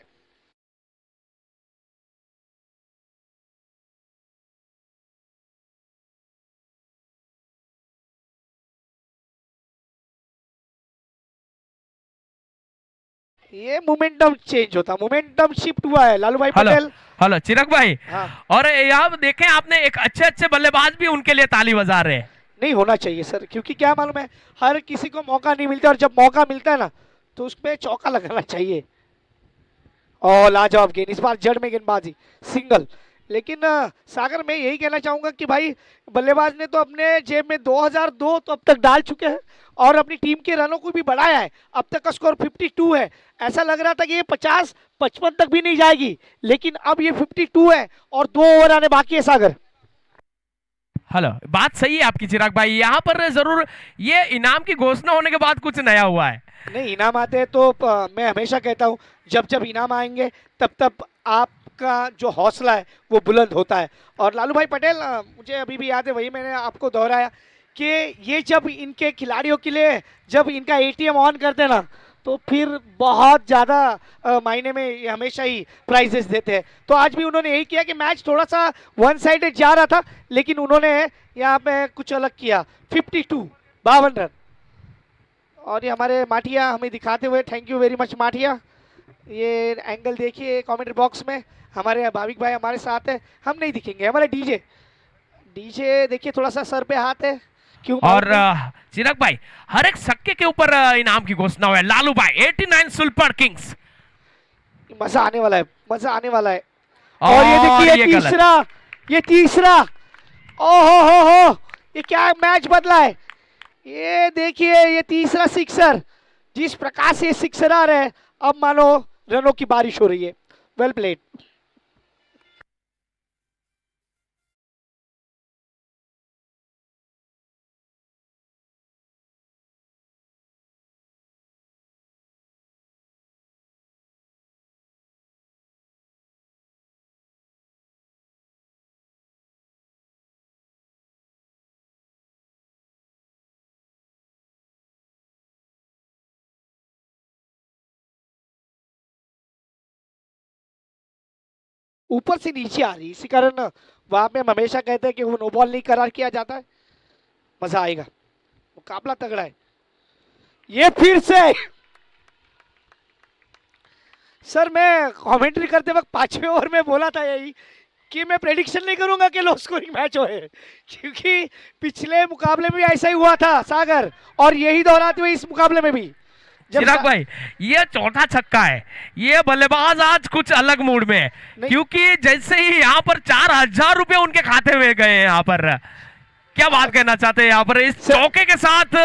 B: ये मोमेंटम चेंज होता, मोमेंटम शिफ्ट हुआ है लालू भाई
A: हेलो
B: पटेल।
A: हेलो चिराग भाई।
B: हाँ,
A: और यहाँ देखें आपने एक अच्छे अच्छे बल्लेबाज भी उनके लिए ताली बजा रहे हैं।
B: नहीं होना चाहिए सर, क्योंकि क्या मालूम है हर किसी को मौका नहीं मिलता और जब मौका मिलता है ना तो उसमें चौका लगाना चाहिए। और लाजवाब गेंद, इस बार जड़ में गेंदबाजी सिंगल। लेकिन सागर मैं यही कहना चाहूंगा कि भाई बल्लेबाज ने तो अपने जेब में 2002 तो अब तक डाल चुके हैं और अपनी टीम के रनों को भी बढ़ाया है। अब तक का स्कोर 52 है। ऐसा लग रहा था कि ये 50-55 तक भी नहीं जाएगी, लेकिन अब ये 52 है और 2 ओवर आने बाकी है सागर।
A: हेलो, बात सही है आपकी चिराग भाई। यहाँ पर जरूर ये इनाम की घोषणा होने के बाद कुछ नया हुआ है।
B: नहीं, इनाम आते हैं तो मैं हमेशा कहता हूँ जब जब इनाम आएंगे तब तब आपका जो हौसला है वो बुलंद होता है। और लालू भाई पटेल मुझे अभी भी याद है, वही मैंने आपको दोहराया कि ये जब इनके खिलाड़ियों के लिए जब इनका एटीएम ऑन करते ना तो फिर बहुत ज़्यादा मायने में ये हमेशा ही प्राइजेस देते हैं। तो आज भी उन्होंने यही किया कि मैच थोड़ा सा वन साइडेड जा रहा था लेकिन उन्होंने यहाँ पे कुछ अलग किया। 52 रन और ये हमारे माठिया हमें दिखाते हुए, थैंक यू वेरी मच माठिया। ये एंगल देखिए कमेंट बॉक्स में, हमारे भाविक भाई हमारे साथ है, हम नहीं दिखेंगे। हमारे डीजे डीजे देखिए थोड़ा सा सर पे हाथ है क्यों।
A: और चिराग भाई हर एक छक्के के ऊपर इनाम की घोषणा हुआ है। लालू भाई 89 सुपर किंग्स,
B: मजा आने वाला है, मजा आने वाला है। और ये देखिए ये तीसरा ओहो हो ये क्या मैच बदला है। ये देखिए ये तीसरा सिक्सर, जिस प्रकार से सिक्सर आ रहे हैं अब मानो रनों की बारिश हो रही है। Well played. ऊपर से नीचे आ रही, इसी कारण वहां पे हम हमेशा कहते हैं कि वो नो बॉल नहीं करार किया जाता है। मजा आएगा, मुकाबला तगड़ा है। ये फिर से सर मैं कमेंट्री करते वक्त 5वें ओवर में बोला था यही कि मैं प्रेडिक्शन नहीं करूंगा कि लो स्कोरिंग मैच होए, क्योंकि पिछले मुकाबले में भी ऐसा ही हुआ था सागर और यही दोहराते हुए इस मुकाबले में भी।
A: चिराग भाई ये चौथा छक्का है, ये बल्लेबाज आज कुछ अलग मूड में है क्योंकि जैसे ही यहाँ पर 4000 रुपए उनके खाते में गए हैं। यहाँ पर क्या बात कहना चाहते हैं यहाँ पर इस चौके के साथ,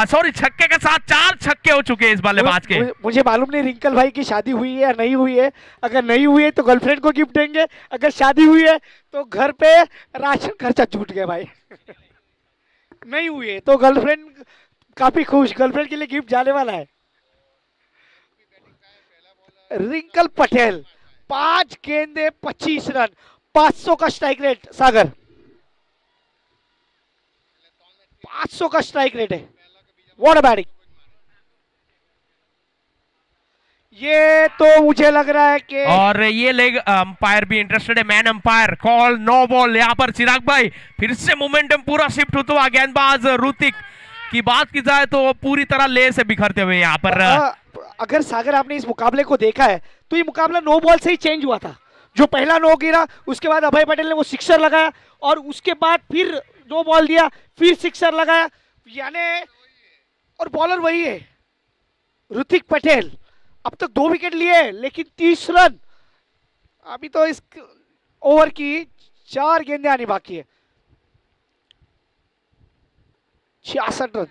A: सॉरी छक्के के साथ 4 छक्के हो चुके हैं इस बल्लेबाज के।
B: मुझे मालूम नहीं रिंकल भाई की शादी हुई है या नहीं हुई है। अगर नहीं हुई है तो गर्लफ्रेंड को गिफ्ट देंगे, अगर शादी हुई है तो घर पे राशन खर्चा छूट गया भाई। नहीं हुई है तो गर्लफ्रेंड काफी खुश, गर्लफ्रेंड के लिए गिफ्ट जाने वाला है। रिंकल पटेल 5 गेंदे 25 रन, 500 का स्ट्राइक रेट सागर, 500 का स्ट्राइक रेट है। What a batting. ये तो मुझे लग रहा है कि
A: और ये लेग अंपायर भी इंटरेस्टेड है, man umpire call no ball. यहाँ पर चिराग भाई फिर से मोमेंटम पूरा शिफ्ट होता हुआ गेंदबाज ऋतिक की बात की जाए तो वो पूरी तरह ले से बिखरते हुए यहाँ पर
B: अगर सागर आपने इस मुकाबले को देखा है तो ये मुकाबला नो बॉल से ही चेंज हुआ था। जो पहला नो गिरा उसके बाद अभय पटेल ने वो सिक्सर लगाया और उसके बाद फिर नो बॉल दिया, फिर सिक्सर लगाया, यानी और बॉलर वही है ऋतिक पटेल। अब तक 2 विकेट लिए लेकिन 30 रन। अभी तो इस ओवर की 4 गेंदें आनी बाकी है। 66 रन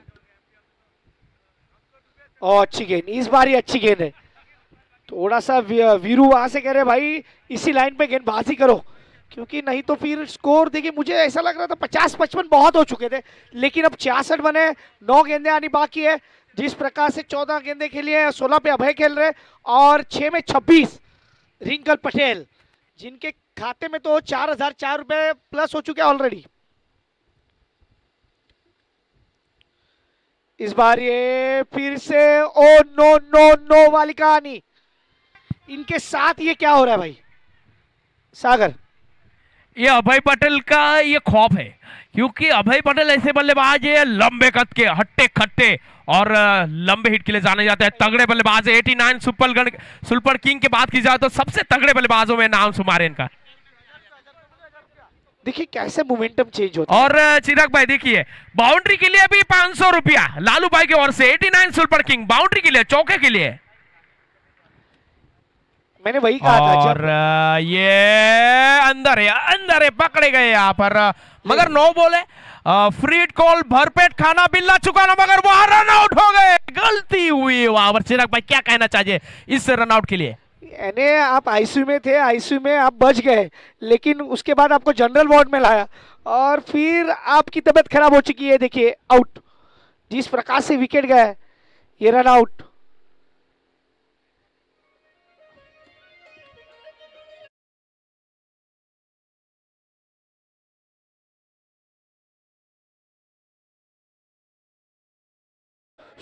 B: और अच्छी गेंद, इस बार ही अच्छी गेंद है। थोड़ा सा वीरू वहां से कह रहे भाई इसी लाइन पे गेंदबाजी करो, क्योंकि नहीं तो फिर स्कोर देखिए मुझे ऐसा लग रहा था 50-55 बहुत हो चुके थे, लेकिन अब 66 बने, 9 गेंदें आनी बाकी है। जिस प्रकार से 14 गेंदें खेली है, 16 पे अभय खेल रहे और 6 में 26 रिंकल पटेल, जिनके खाते में तो 4004 रुपए प्लस हो चुके हैं ऑलरेडी। इस बार ये फिर से ओ नो नो नो वाली कहानी। इनके साथ ये क्या हो रहा है भाई सागर?
A: ये अभय पटेल का ये खौफ है, क्योंकि अभय पटेल ऐसे बल्लेबाज है लंबे कद के, हट्टे खट्टे और लंबे हिट के लिए जाने जाते हैं, तगड़े बल्लेबाज है। 89 सुपर किंग की बात की जाए तो सबसे तगड़े बल्लेबाजों में नाम शुमार है इनका।
B: देखिए कैसे मोमेंटम चेंज होता है।
A: और चिराग भाई देखिए बाउंड्री के लिए भी 500 रुपया लालू भाई की ओर से। 89 सुपर किंग बाउंड्री के लिए, चौके के लिए।
B: मैंने वही कहा था
A: और ये अंदर है पकड़े गए यहाँ पर, मगर नो बोले। फ्रीड कॉल, भरपेट खाना बिल्ला चुकाना, मगर वहां रन आउट हो गए, गलती हुई वहां पर। चिराग भाई क्या कहना चाहिए इस रन आउट के लिए?
B: यानी आप आईसीयू में थे, आईसीयू में आप बच गए, लेकिन उसके बाद आपको जनरल वार्ड में लाया और फिर आपकी तबीयत खराब हो चुकी है। देखिए आउट, जिस प्रकार से विकेट गया है, ये run out.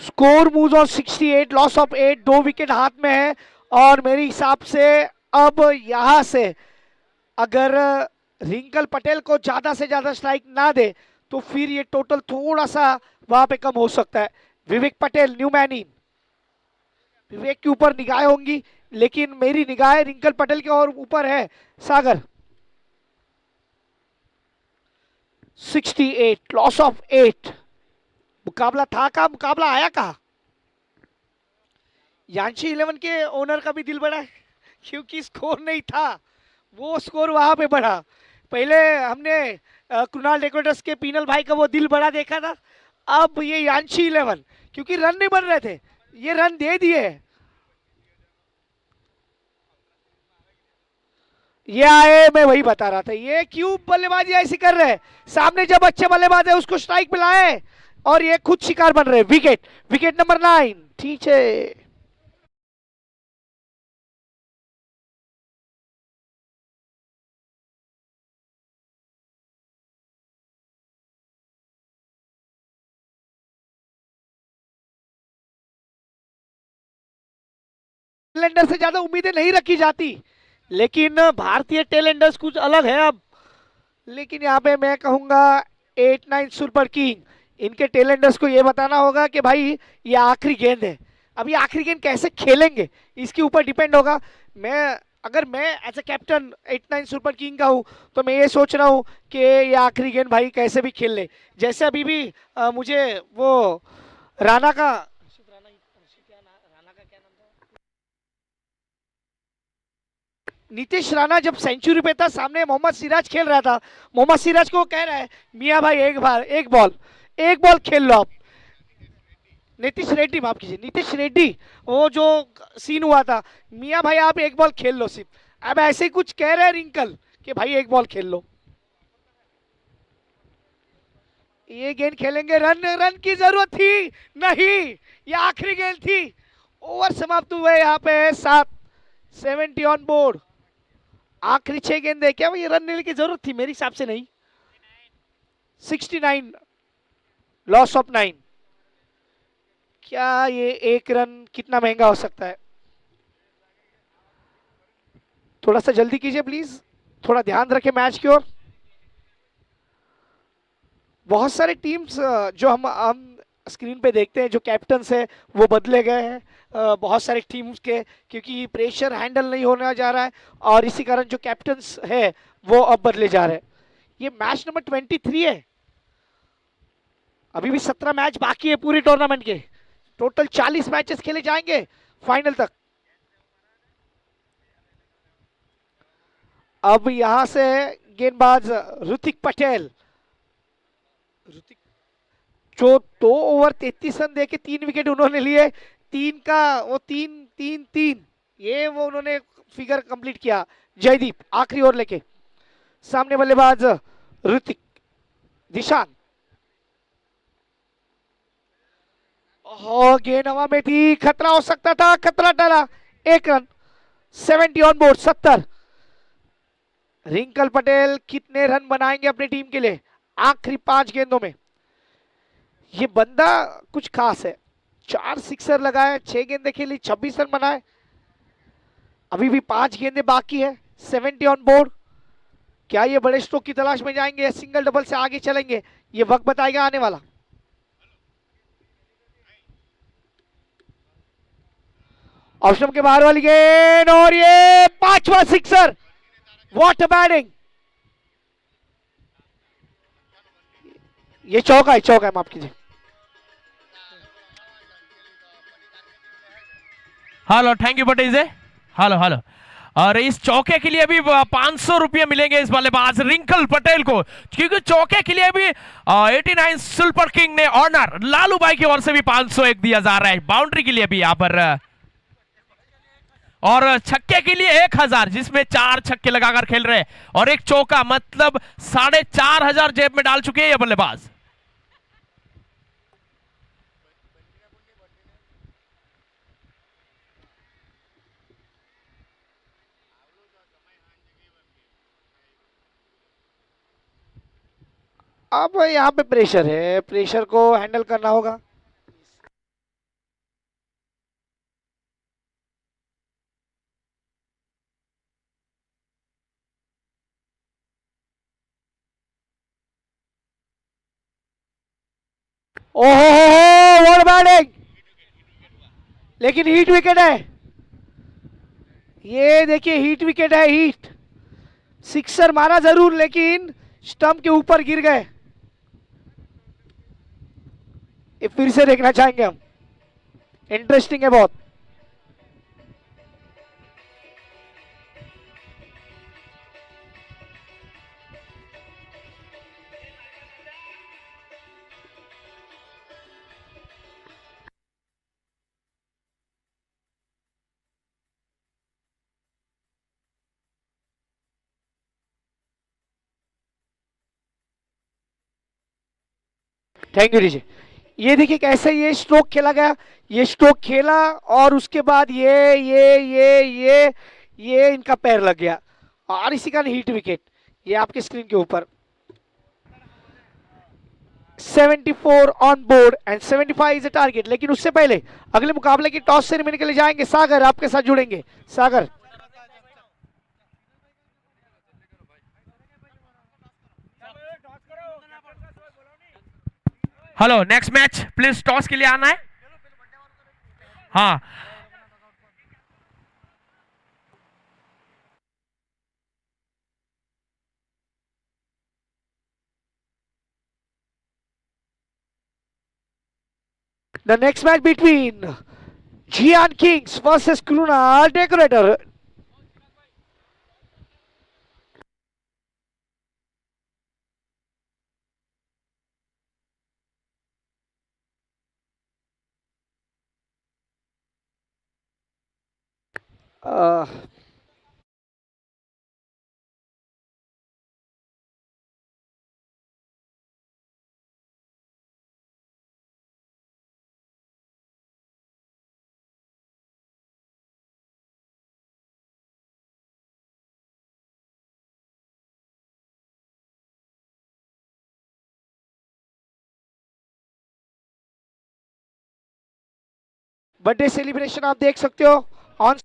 B: Score moves on 68, loss of 8, 2 wicket हाथ में है। और मेरे हिसाब से अब यहां से अगर रिंकल पटेल को ज्यादा से ज्यादा स्ट्राइक ना दे तो फिर ये टोटल थोड़ा सा वहां पे कम हो सकता है। विवेक पटेल न्यू मैन इन, विवेक के ऊपर निगाहें होंगी, लेकिन मेरी निगाहें रिंकल पटेल के और ऊपर है सागर। 68, लॉस ऑफ 8। मुकाबला था कहा, मुकाबला आया कहा? यांशी 11 के ओनर का भी दिल बढ़ा है, क्योंकि स्कोर नहीं था, वो स्कोर वहां पे बढ़ा। पहले हमने कुणाल डेकोरेटर्स के पीनल भाई का वो दिल बड़ा देखा था, अब ये यांशी 11, क्योंकि रन नहीं बन रहे थे, ये रन दे दिए। ये आए, मैं वही बता रहा था, ये क्यों बल्लेबाजी ऐसी कर रहे हैं? सामने जब अच्छे बल्लेबाज है उसको स्ट्राइक पे लाए और ये खुद शिकार बन रहे। विकेट, विकेट नंबर 9, ठीक है। टेलेंडर से ज्यादा उम्मीदें नहीं रखी जाती, लेकिन भारतीय टेलेंडर्स कुछ अलग है अब। लेकिन यहाँ पे मैं कहूंगा 89 सुपर किंग, इनके टेलेंडर्स को ये बताना होगा कि भाई ये आखिरी गेंद है। अब ये आखिरी गेंद कैसे खेलेंगे इसके ऊपर डिपेंड होगा। अगर मैं as a captain 89 super king का हूँ तो मैं ये सोच रहा हूँ कि ये आखिरी गेंद भाई कैसे भी खेल ले। जैसे अभी भी मुझे वो राणा का नीतीश राणा जब सेंचुरी पे था, सामने मोहम्मद सिराज खेल रहा था, मोहम्मद सिराज को कह रहा है मियां भाई एक बॉल खेल लो आप। नीतीश रेड्डी, माफ कीजिए, नीतीश रेड्डी, वो जो सीन हुआ था, मियां भाई आप एक बॉल खेल लो सिर्फ। अब ऐसे ही कुछ कह रहे हैं रिंकल कि भाई एक बॉल खेल लो, ये गेंद खेलेंगे। रन रन की जरूरत थी नहीं, ये आखिरी गेंद थी। ओवर समाप्त हुए यहाँ पे 7, 70 ऑन बोर्ड। आखिरी 6 गेंदे, क्या भाई रन लेने की जरूरत थी? मेरे हिसाब से नहीं। 69, लॉस ऑफ 9। क्या ये एक रन कितना महंगा हो सकता है? थोड़ा सा जल्दी कीजिए प्लीज, थोड़ा ध्यान रखें मैच की ओर। बहुत सारे टीम्स जो हम स्क्रीन पे देखते हैं, जो कैप्टन्स है वो बदले गए हैं बहुत सारे टीम्स के, क्योंकि प्रेशर हैंडल नहीं होने जा रहा है और इसी कारण जो कैप्टन्स है वो अब बदले जा रहे हैं। ये मैच नंबर 23 है, अभी भी 17 मैच बाकी है पूरी टूर्नामेंट के। टोटल 40 मैचेस खेले जाएंगे फाइनल तक। अब यहां से गेंदबाज ऋतिक पटेल, ऋतिक जो 2 ओवर 33 रन देके 3 विकेट उन्होंने लिए, तीन का वो 3-3-3 ये वो उन्होंने फिगर कंप्लीट किया। जयदीप आखिरी ओवर लेके, सामने बल्लेबाज ऋतिक, दिशान, गेंद हवा में थी, खतरा हो सकता था, खतरा टला, 1 run, 70 on board, 70। Rinkal Patel कितने रन बनाएंगे अपनी टीम के लिए आखिरी 5 गेंदों में? ये बंदा कुछ खास है, 4 सिक्सर लगाए, 6 गेंदें खेली, 26 रन बनाए। अभी भी 5 गेंदें बाकी है, 70 ऑन बोर्ड। क्या ये बड़े स्ट्रोक की तलाश में जाएंगे या सिंगल डबल से आगे चलेंगे, ये वक्त बताएगा आने वाला। ऑप्शन के बाहर वाली गेंद और ये 5वां सिक्सर, व्हाट अ बैटिंग। ये चौका है, चौका है, माफ कीजिए।
A: हेलो, थैंक यू बटेजे। Hello hello. और इस चौके के लिए भी 500 रुपये मिलेंगे इस बल्लेबाज रिंकल पटेल को, क्योंकि चौके के लिए भी 89 सुपर किंग ने ऑनर लालू भाई की ओर से भी 501 दिया जा रहा है। बाउंड्री के लिए भी यहाँ पर और छक्के के लिए 1000, जिसमें 4 छक्के लगाकर खेल रहे हैं और एक चौका, मतलब 4500 जेब में डाल चुके हैं ये बल्लेबाज।
B: अब यहाँ पे प्रेशर है, प्रेशर को हैंडल करना होगा। ओहो व्हाट बैटिंग, लेकिन हीट विकेट है, ये देखिए हीट विकेट है, हीट। सिक्सर मारा जरूर लेकिन स्टंप के ऊपर गिर गए। ये फिर से देखना चाहेंगे हम, इंटरेस्टिंग है बहुत। थैंक यू रीजे। ये देखिए कैसे ये स्ट्रोक खेला गया, ये स्ट्रोक खेला और उसके बाद ये इनका पैर लग गया और इसी का हीट विकेट। ये आपके स्क्रीन के ऊपर 74 on board and 75 is a target. लेकिन उससे पहले अगले मुकाबले की टॉस सेरेमनी के लिए जाएंगे, सागर आपके साथ जुड़ेंगे। Sagar,
A: hello, next match please toss के लिए आना है। हाँ,
B: the next match between Gian Kings versus Krunal Decorator. Uh, birthday celebration आप देख सकते हो ऑन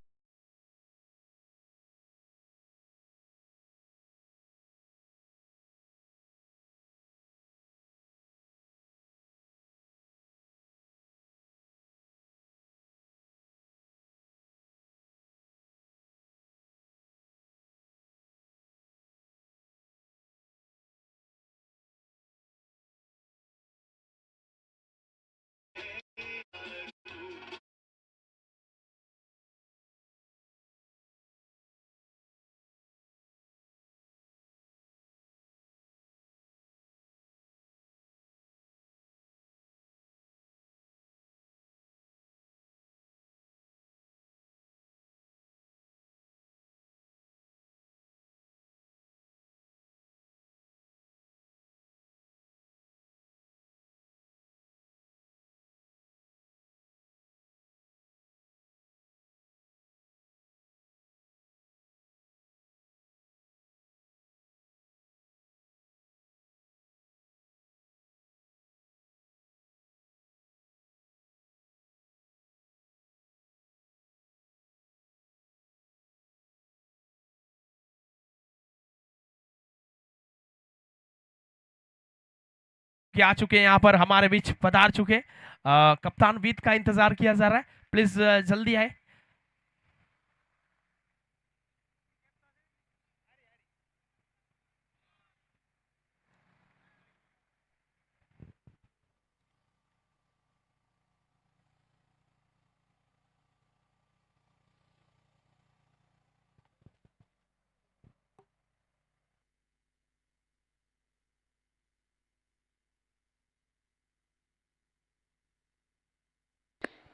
A: के आ चुके हैं यहाँ पर हमारे बीच पधार चुके। कप्तान वीत का इंतजार किया जा रहा है, प्लीज जल्दी आए।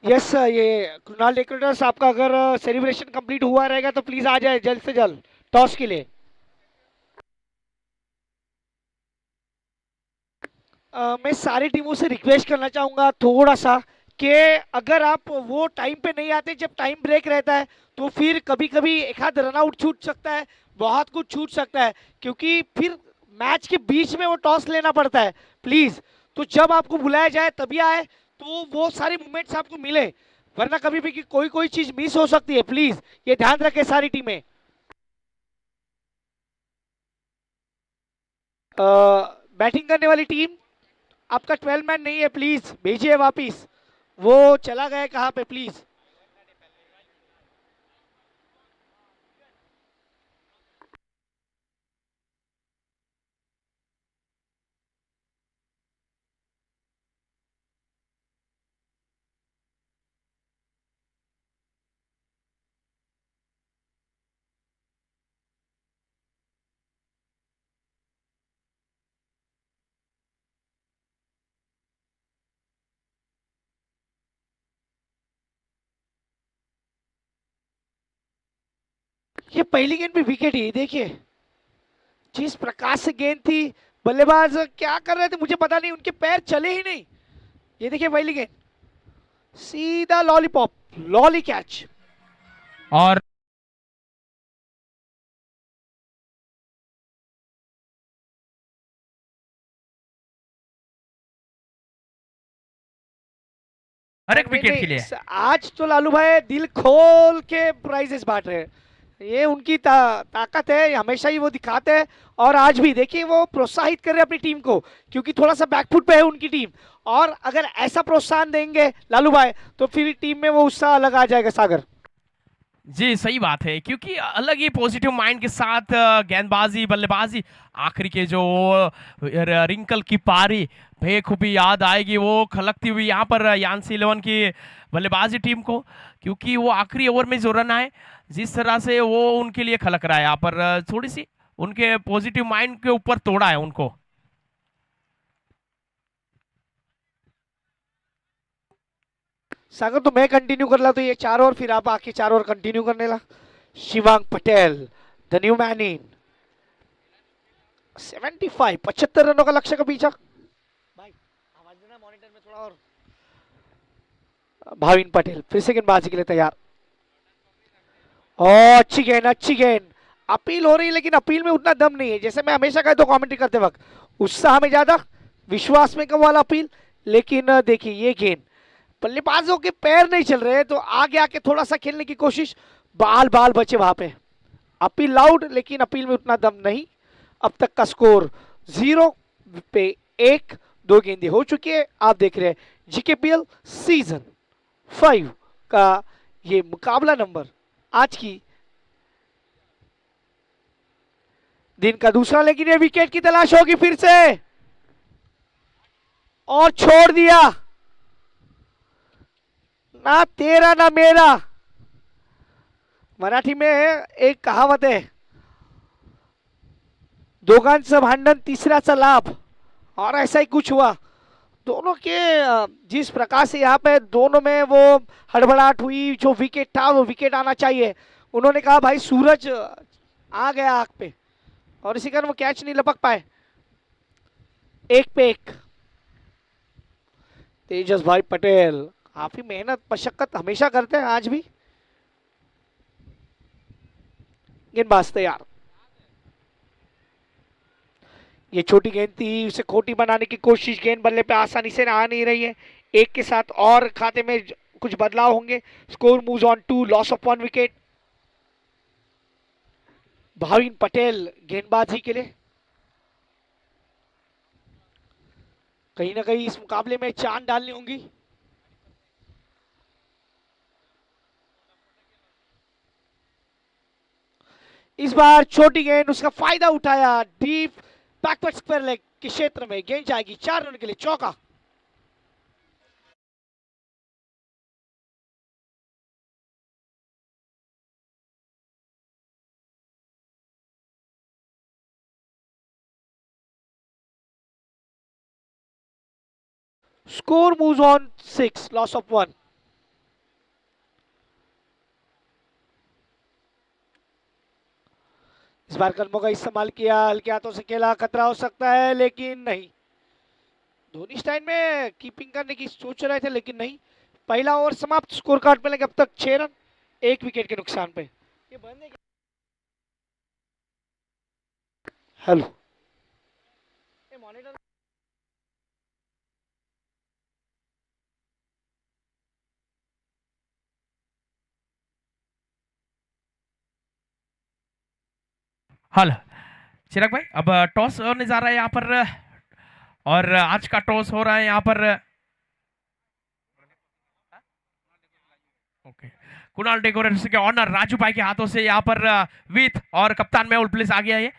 B: यस, ये कृणाल डेकोरेटर्स, आपका अगर सेलिब्रेशन कंप्लीट हुआ रहेगा तो प्लीज आ जाए जल्द से जल्द टॉस के लिए। मैं सारी टीमों से रिक्वेस्ट करना चाहूंगा थोड़ा सा कि अगर आप वो टाइम पे नहीं आते जब टाइम ब्रेक रहता है तो फिर कभी कभी एक आध रन आउट छूट सकता है, बहुत कुछ छूट सकता है, क्योंकि फिर मैच के बीच में वो टॉस लेना पड़ता है। प्लीज, तो जब आपको बुलाया जाए तभी आए तो वो सारे मोमेंट्स आपको मिले, वरना कभी भी कोई कोई चीज मिस हो सकती है। प्लीज ये ध्यान रखें सारी टीमें। बैटिंग करने वाली टीम, आपका 12 मैन नहीं है, प्लीज भेजिए वापिस, वो चला गया कहाँ पे प्लीज। ये पहली गेंद पे विकेट ही देखिए, जिस प्रकार से गेंद थी, बल्लेबाज क्या कर रहे थे मुझे पता नहीं, उनके पैर चले ही नहीं। ये देखिए पहली गेंद सीधा लॉलीपॉप, लॉली कैच।
A: और हर एक
B: नहीं,
A: विकेट के
B: नहीं,
A: लिए।
B: आज तो लालू भाई दिल खोल के प्राइजेस बांट रहे हैं, ये उनकी ताकत है, ये हमेशा ही वो दिखाते हैं। और आज भी देखिए वो प्रोत्साहित कर रहे हैं अपनी टीम को, क्योंकि थोड़ा सा बैकफुट पे है उनकी टीम, और अगर ऐसा प्रोत्साहन देंगे लालू भाई तो फिर टीम में वो उत्साह अलग आ जाएगा सागर।
A: जी सही बात है, क्योंकि अलग ही पॉजिटिव माइंड के साथ गेंदबाजी बल्लेबाजी, आखिरी के जो रिंकल की पारी बेखूबी याद आएगी वो खलकती हुई यहाँ पर यान्सी इलेवन की बल्लेबाजी टीम को, क्योंकि वो आखिरी ओवर में जो रन आए जिस तरह से वो उनके लिए खलक रहा है यहाँ पर, थोड़ी सी उनके पॉजिटिव माइंड के ऊपर तोड़ा है उनको।
B: सागर तो मैं कंटिन्यू कर ला तो ये चार ओवर, फिर आप आके चार ओवर कंटिन्यू करने ला। Shivang Patel, the new man in 75, 75 रनों का लक्ष्य का पीछा। भाई आवाज देना मॉनिटर में थोड़ा और। भाविन पटेल फिर से गेंदबाजी के लिए तैयार। ओ अच्छी गेंद, अच्छी गेंद। अपील हो रही है लेकिन अपील में उतना दम नहीं है, जैसे मैं हमेशा कहता हूँ कमेंट्री करते वक्त, उत्साह में ज्यादा, विश्वास में कम वाला अपील। लेकिन देखिए ये गेंद, बल्लेबाजों के पैर नहीं चल रहे तो आगे आके थोड़ा सा खेलने की कोशिश, बाल बाल बचे वहां पे। अपील लाउड लेकिन अपील में उतना दम नहीं। अब तक का स्कोर 0 पे 1, 2 गेंदें हो चुकी है। आप देख रहे हैं जीकेपीएल सीजन 5 का ये मुकाबला नंबर, आज की दिन का दूसरा, लेकिन ये विकेट की तलाश होगी फिर से, और छोड़ दिया, ना तेरा ना मेरा। मराठी में एक कहावत है, दोघांचं भांडण तिसऱ्याचा लाभ, और ऐसा ही कुछ हुआ। दोनों के जिस प्रकार से यहाँ पे दोनों में वो हड़बड़ाहट हुई, जो विकेट था वो विकेट आना चाहिए, उन्होंने कहा भाई सूरज आ गया आग पे, और इसी कारण वो कैच नहीं लपक पाए। 1 पे 1। तेजस भाई पटेल काफी मेहनत मशक्कत हमेशा करते हैं, आज भी। गेंदबाज तैयार, ये छोटी गेंद थी, उसे खोटी बनाने की कोशिश, गेंद बल्ले पे आसानी से आ नहीं रही है। एक के साथ और खाते में कुछ बदलाव होंगे। Score moves on to loss of 1 wicket. Bhavin Patel गेंदबाजी के लिए, कहीं ना कहीं इस मुकाबले में चांद डालनी होंगी। इस बार छोटी गेंद, उसका फायदा उठाया, डीप बैकवर्ड स्क्वायर लेग के क्षेत्र में गेंद जाएगी 4 रन के लिए, चौका। Score moves on 6, loss of 1. इस बार कदमों का इस्तेमाल किया, हल्के हाथों से खेला, खतरा हो सकता है लेकिन नहीं। धोनी स्टाइल में कीपिंग करने की सोच रहे थे लेकिन नहीं। पहला ओवर समाप्त, स्कोर कार्ड में लगे अब तक 6 रन, 1 विकेट के नुकसान पे। ये बनने हेलो, मॉनिटर
A: हल चिराग भाई, अब टॉस होने जा रहा है यहाँ पर, और आज का टॉस हो रहा है यहाँ पर। ओके, कुणाल डेकोरेशन के ऑनर राजू भाई के हाथों से यहाँ पर विथ और कप्तान मेहुल प्लीज आ गया ये।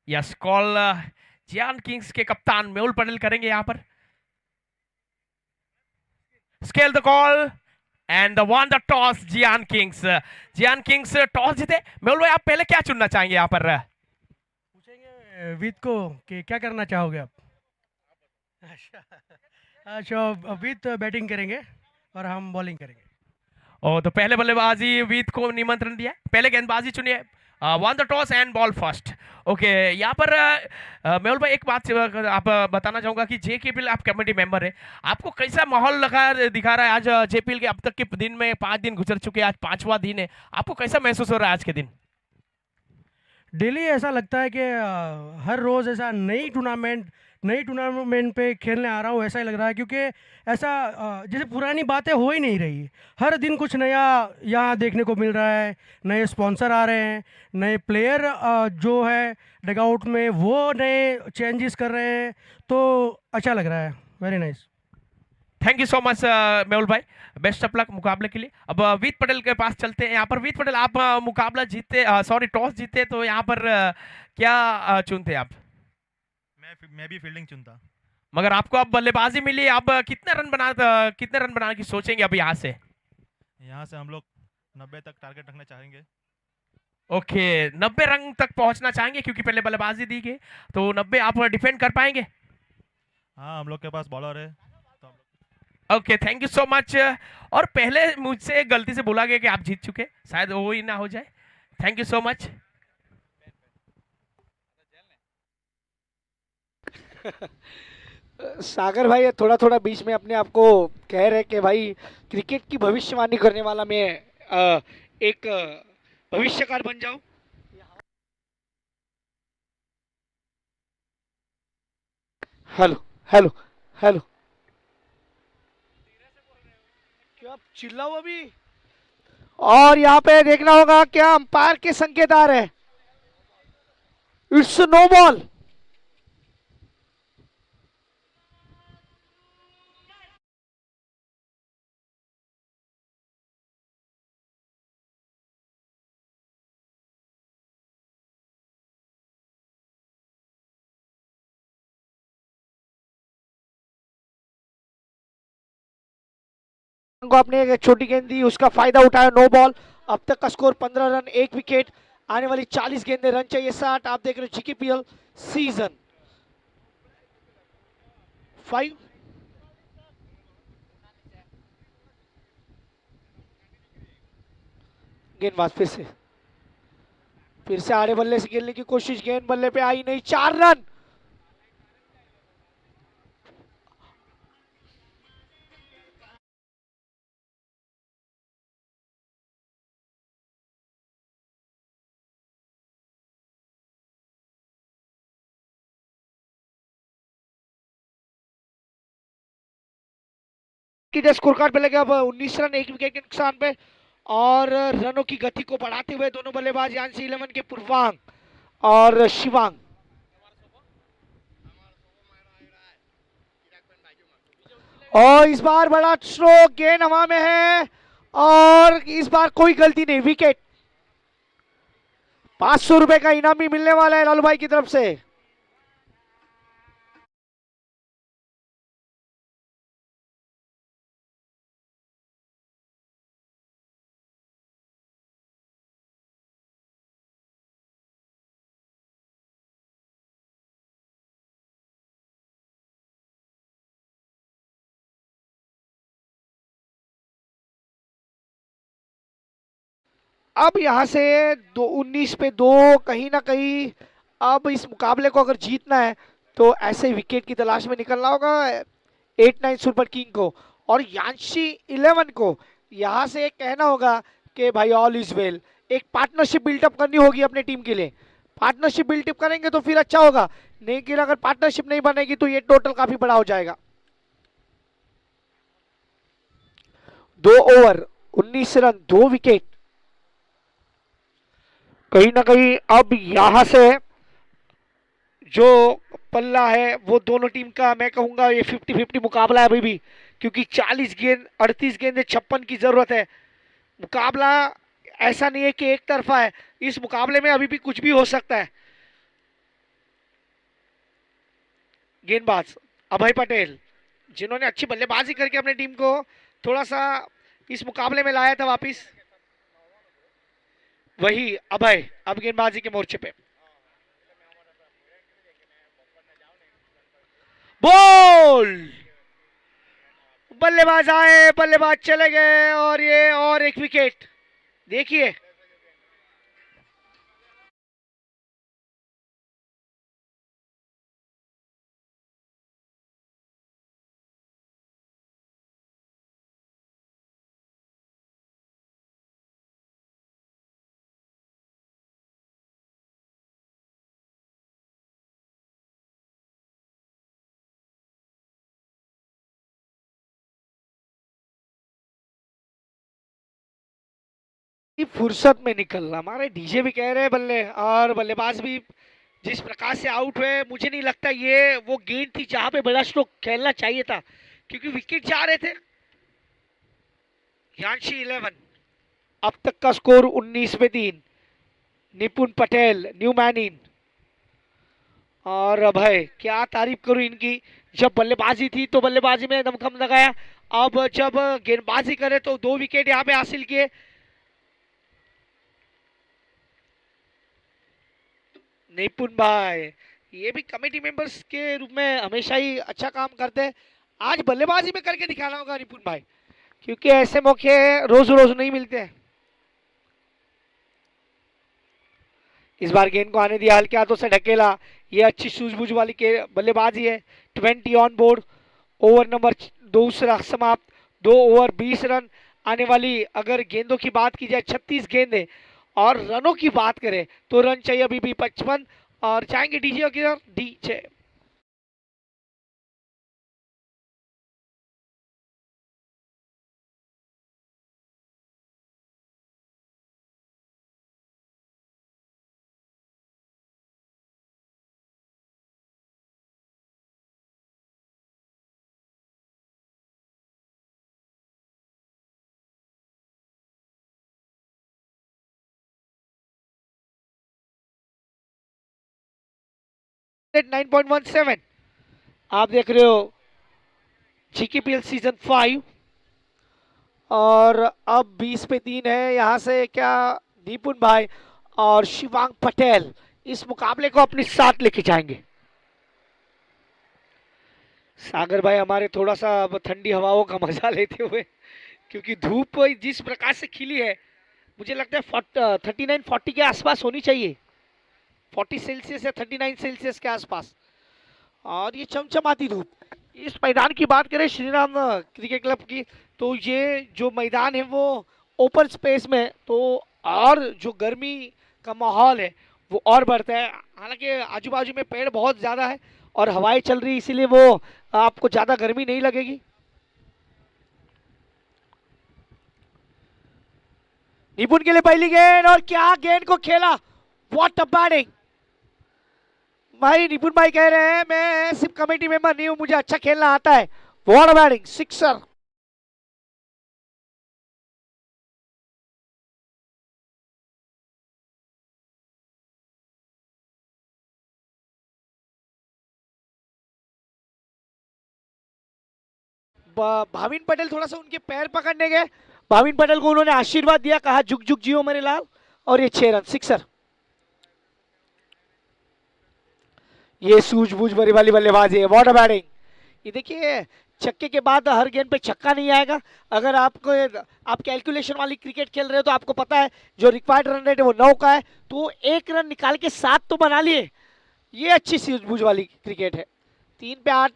A: यस, कॉल जियान किंग्स के कप्तान मेहुल पटेल करेंगे यहाँ पर। Scale the call and won the toss Jiyan kings. Jiyan kings toss जीते। मेहुल भाई, आप पहले क्या चुनना चाहेंगे यहाँ पर?
C: पूछेंगे विद को कि क्या करना चाहोगे आप। अच्छा, अच्छा, विद बैटिंग करेंगे और हम बॉलिंग करेंगे।
A: ओ, तो पहले बल्लेबाजी विद को निमंत्रण दिया, पहले गेंदबाजी चुनिए। One the toss and ball first. Okay, यहाँ पर मेहुल भाई एक बात आप बताना चाहूंगा कि जेकेपीएल आप कमेटी मेंबर है, आपको कैसा माहौल लगा दिखा रहा है आज जेपीएल के अब तक के दिन में? 5 दिन गुजर चुके हैं, आज 5वां दिन है, आपको कैसा महसूस हो रहा है आज के दिन?
C: डेली ऐसा लगता है कि हर रोज़ ऐसा नई टूर्नामेंट पे खेलने आ रहा हूँ, ऐसा ही लग रहा है। क्योंकि ऐसा जैसे पुरानी बातें हो ही नहीं रही। हर दिन कुछ नया यहाँ देखने को मिल रहा है, नए स्पॉन्सर आ रहे हैं, नए प्लेयर जो है डगआउट में वो नए चेंजेस कर रहे हैं, तो अच्छा लग रहा है। Very nice.
A: Thank you so much Mehul भाई, बेस्ट ऑफ लक मुकाबले के लिए। अब वीत पटेल के पास चलते हैं। यहाँ पर वीत पटेल, आप मुकाबला जीते, सॉरी टॉस जीते, तो यहाँ पर क्या चुनते आप?
D: मैं भी फील्डिंग चुनता।
A: मगर आपको अब बल्लेबाजी मिली, अब कितने रन बनाने की सोचेंगे अब यहाँ से?
D: यहाँ से हम लोग 90 तक टारगेट रखना चाहेंगे।
A: ओके, 90 रन तक पहुंचना चाहेंगे क्योंकि पहले बल्लेबाजी दी गई, तो 90 आप डिफेंड कर पाएंगे?
D: हाँ, हम लोग के पास बॉलर है तो हम लोग।
A: Okay, thank you so much. और पहले मुझसे गलती से बोला गया कि आप जीत चुके, शायद वो ही ना हो जाए। Thank you so much.
B: Sagar भाई थोड़ा थोड़ा बीच में अपने आप को कह रहे कि भाई क्रिकेट की भविष्यवाणी करने वाला मैं एक भविष्यकार बन जाऊं। हेलो, हेलो, हेलो, क्या आप चिल्लाओ अभी? और यहाँ पे देखना होगा क्या अंपायर के संकेत आ रहे हैं। It's no ball. को आपने एक छोटी गेंद दी, उसका फायदा उठाया, नो बॉल। अब तक का स्कोर 15 रन, 1 विकेट। आने वाली 40 गेंदें, रन चाहिए 60। आप देख रहे हो जीकेपीएल सीजन 5। गेंदबाज फिर से आड़े बल्ले से खेलने की कोशिश, गेंद बल्ले पे आई नहीं, 4 रन। की स्कोर कार्ड पे लगे अब 19 रन 1 विकेट के नुकसान पे, और रनों की गति को बढ़ाते हुए दोनों बल्लेबाज यांशी 11 के पूर्वांग और शिवांग। और इस बार बड़ा स्ट्रोक, गेंद हवा में है और इस बार कोई गलती नहीं, विकेट। 500 रुपए का इनाम भी मिलने वाला है लालू भाई की तरफ से। अब यहां से 19 पे 2 कहीं ना कहीं, अब इस मुकाबले को अगर जीतना है तो ऐसे विकेट की तलाश में निकलना होगा 8-9 सुपर किंग को, और यांशी 11 को यहां से कहना होगा कि भाई ऑल इज वेल। एक पार्टनरशिप बिल्टअप करनी होगी अपने टीम के लिए। पार्टनरशिप बिल्टअप करेंगे तो फिर अच्छा होगा, नहीं कि अगर पार्टनरशिप नहीं बनेगी तो ये टोटल काफी बड़ा हो जाएगा। 2 ओवर 19 रन 2 विकेट। कहीं ना कहीं अब यहां से जो पल्ला है वो दोनों टीम का, मैं कहूंगा ये 50-50 मुकाबला है अभी भी, क्योंकि 40 गेंद 38 गेंद 56 की जरूरत है। मुकाबला ऐसा नहीं है कि एक तरफा है, इस मुकाबले में अभी भी कुछ भी हो सकता है। गेंदबाज अभय पटेल, जिन्होंने अच्छी बल्लेबाजी करके अपनी टीम को थोड़ा सा इस मुकाबले में लाया था वापिस, वही अभय अब गेंदबाजी के मोर्चे पे। बॉल, बल्लेबाज आए, बल्लेबाज चले गए, और ये और एक विकेट। देखिए फुर्सत में निकलना, हमारे डीजे भी कह रहे हैं बल्ले, और बल्लेबाज भी जिस प्रकार से आउट हुए, मुझे नहीं लगता ये वो गेंद थी जहां पे बड़ा स्ट्रोक खेलना चाहिए था, क्योंकि विकेट जा रहे थे। यांशी 11, अब तक का स्कोर 19 पे 3। निपुण पटेल न्यू मैन इन, और अभय, क्या तारीफ करूं इनकी, जब बल्लेबाजी थी तो बल्लेबाजी में दमखम लगाया, अब जब गेंदबाजी करे तो 2 विकेट यहां पे हासिल किए। निपुण भाई ये भी कमेटी मेंबर्स के रूप में हमेशा ही अच्छा काम करते हैं, आज बल्लेबाजी में करके दिखाना होगा निपुण भाई, क्योंकि ऐसे मौके रोज रोज नहीं मिलते हैं। इस बार गेंद को आने दिया, हल्के हाथों से ढकेला, ये अच्छी सूझबूझ वाली के बल्लेबाजी है। 20 ऑन बोर्ड, ओवर नंबर 2 समाप्त, 2 ओवर 20 रन आने वाली। अगर गेंदों की बात की जाए 36 गेंदें, और रनों की बात करें तो रन चाहिए अभी भी 55, और जाएंगे डीजे की तरफ, डीजे। एट 9.17 आप देख रहे हो जीकेपीएल सीजन 5, और अब 20 पे 3 है। यहां से क्या निपुण भाई और शिवांग पटेल इस मुकाबले को अपने साथ लेके जाएंगे। सागर भाई हमारे थोड़ा सा अब ठंडी हवाओं का मजा लेते हुए, क्योंकि धूप जिस प्रकार से खिली है, मुझे लगता है 39-40 के आसपास होनी चाहिए, 40 सेल्सियस या 39 सेल्सियस के आसपास, और ये चमचमाती धूप। इस मैदान की बात करें श्री राम क्रिकेट क्लब की, तो ये जो मैदान है वो ओपन स्पेस में, तो और जो गर्मी का माहौल है वो और बढ़ता है। हालांकि आजू बाजू में पेड़ बहुत ज़्यादा है और हवाएं चल रही, इसीलिए वो आपको ज़्यादा गर्मी नहीं लगेगी। निपुण के लिए पहली गेंद और क्या गेंद को खेला, व्हाट अ बैटिंग। भाई निपुण भाई कह रहे हैं मैं सिर्फ कमेटी मेंबर नहीं हूं, मुझे अच्छा खेलना आता है, what a batting, sixer. Bhavin Patel थोड़ा सा उनके पैर पकड़ने गए, भाविन पटेल को उन्होंने आशीर्वाद दिया, कहा झुक झुक जियो मेरे लाल, और ये 6 रन, सिक्सर। ये सूझबूझ भरी वाली बल्लेबाजी है, व्हाट अ बैटिंग। ये देखिए छक्के के बाद हर गेंद पे छक्का नहीं आएगा। अगर आप कैलकुलेशन वाली क्रिकेट खेल रहे हो तो आपको पता है जो रिक्वायर्ड रन रेट है वो 9 का है, तो 1 रन निकाल के 7 तो बना लिए। ये अच्छी सूझबूझ वाली क्रिकेट है। 3 पे 8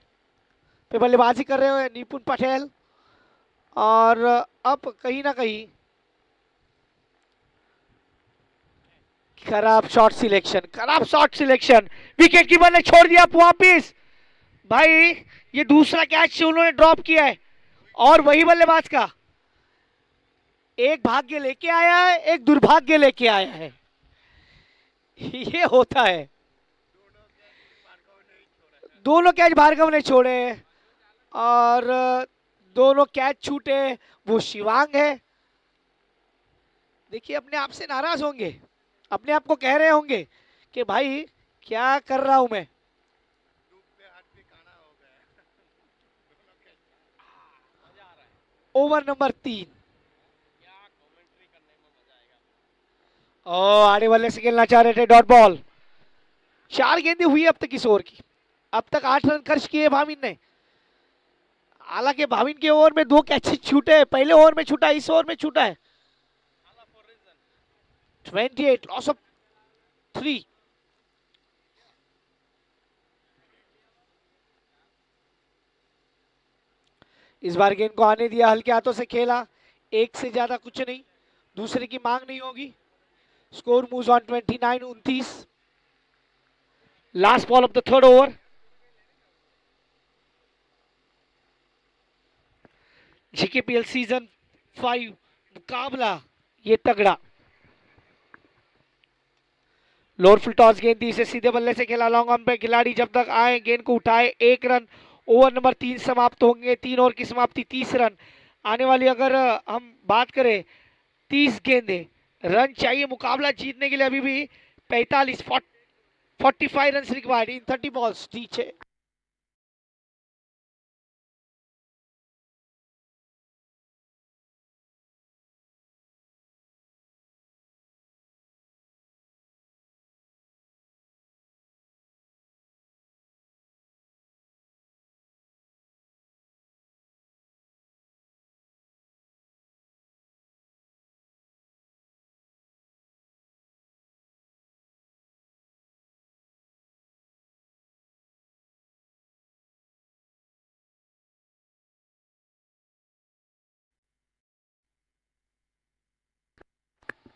B: पे बल्लेबाजी कर रहे हुए निपुण पटेल, और अब कहीं ना कहीं खराब शॉट सिलेक्शन, विकेट कीपर ने छोड़ दिया वापिस। भाई ये दूसरा कैच उन्होंने ड्रॉप किया है, और वही बल्लेबाज का एक भाग्य लेके आया है, एक दुर्भाग्य लेके आया है, ये होता है। दोनों कैच भार्गव ने छोड़े, और दोनों कैच छूटे वो शिवांग है। देखिए अपने आप से नाराज होंगे, अपने आप को कह रहे होंगे कि भाई क्या कर रहा हूं मैं। ओवर नंबर 3, आने वाले से खेलना चाह रहे थे डॉट बॉल। 4 गेंदें हुई अब तक इस ओवर की, अब तक 8 रन खर्च किए भाविन ने। हालांकि भाविन के ओवर में 2 कैच छूटे, पहले ओवर में छूटा, इस ओवर में छूटा है। 28 लॉस ऑफ 3। इस बार गेंद को आने दिया, हल्के हाथों से खेला, एक से ज्यादा कुछ नहीं, दूसरे की मांग नहीं होगी। Score moves on 29-29। Last ball of the third over. GKPL season 5 मुकाबला ये तगड़ा। लोअर फुल टॉस गेंद थी, इसे सीधे बल्ले से खेला, लॉन्ग ऑन पे खिलाड़ी जब तक आए गेंद को उठाए, 1 रन। ओवर नंबर 3 समाप्त होंगे, 3 ओवर की समाप्ति 30 रन। आने वाली अगर हम बात करें 30 गेंदे, रन चाहिए मुकाबला जीतने के लिए, अभी भी 45 रन रिक्वायर्ड इन 30 बॉल्स। नीचे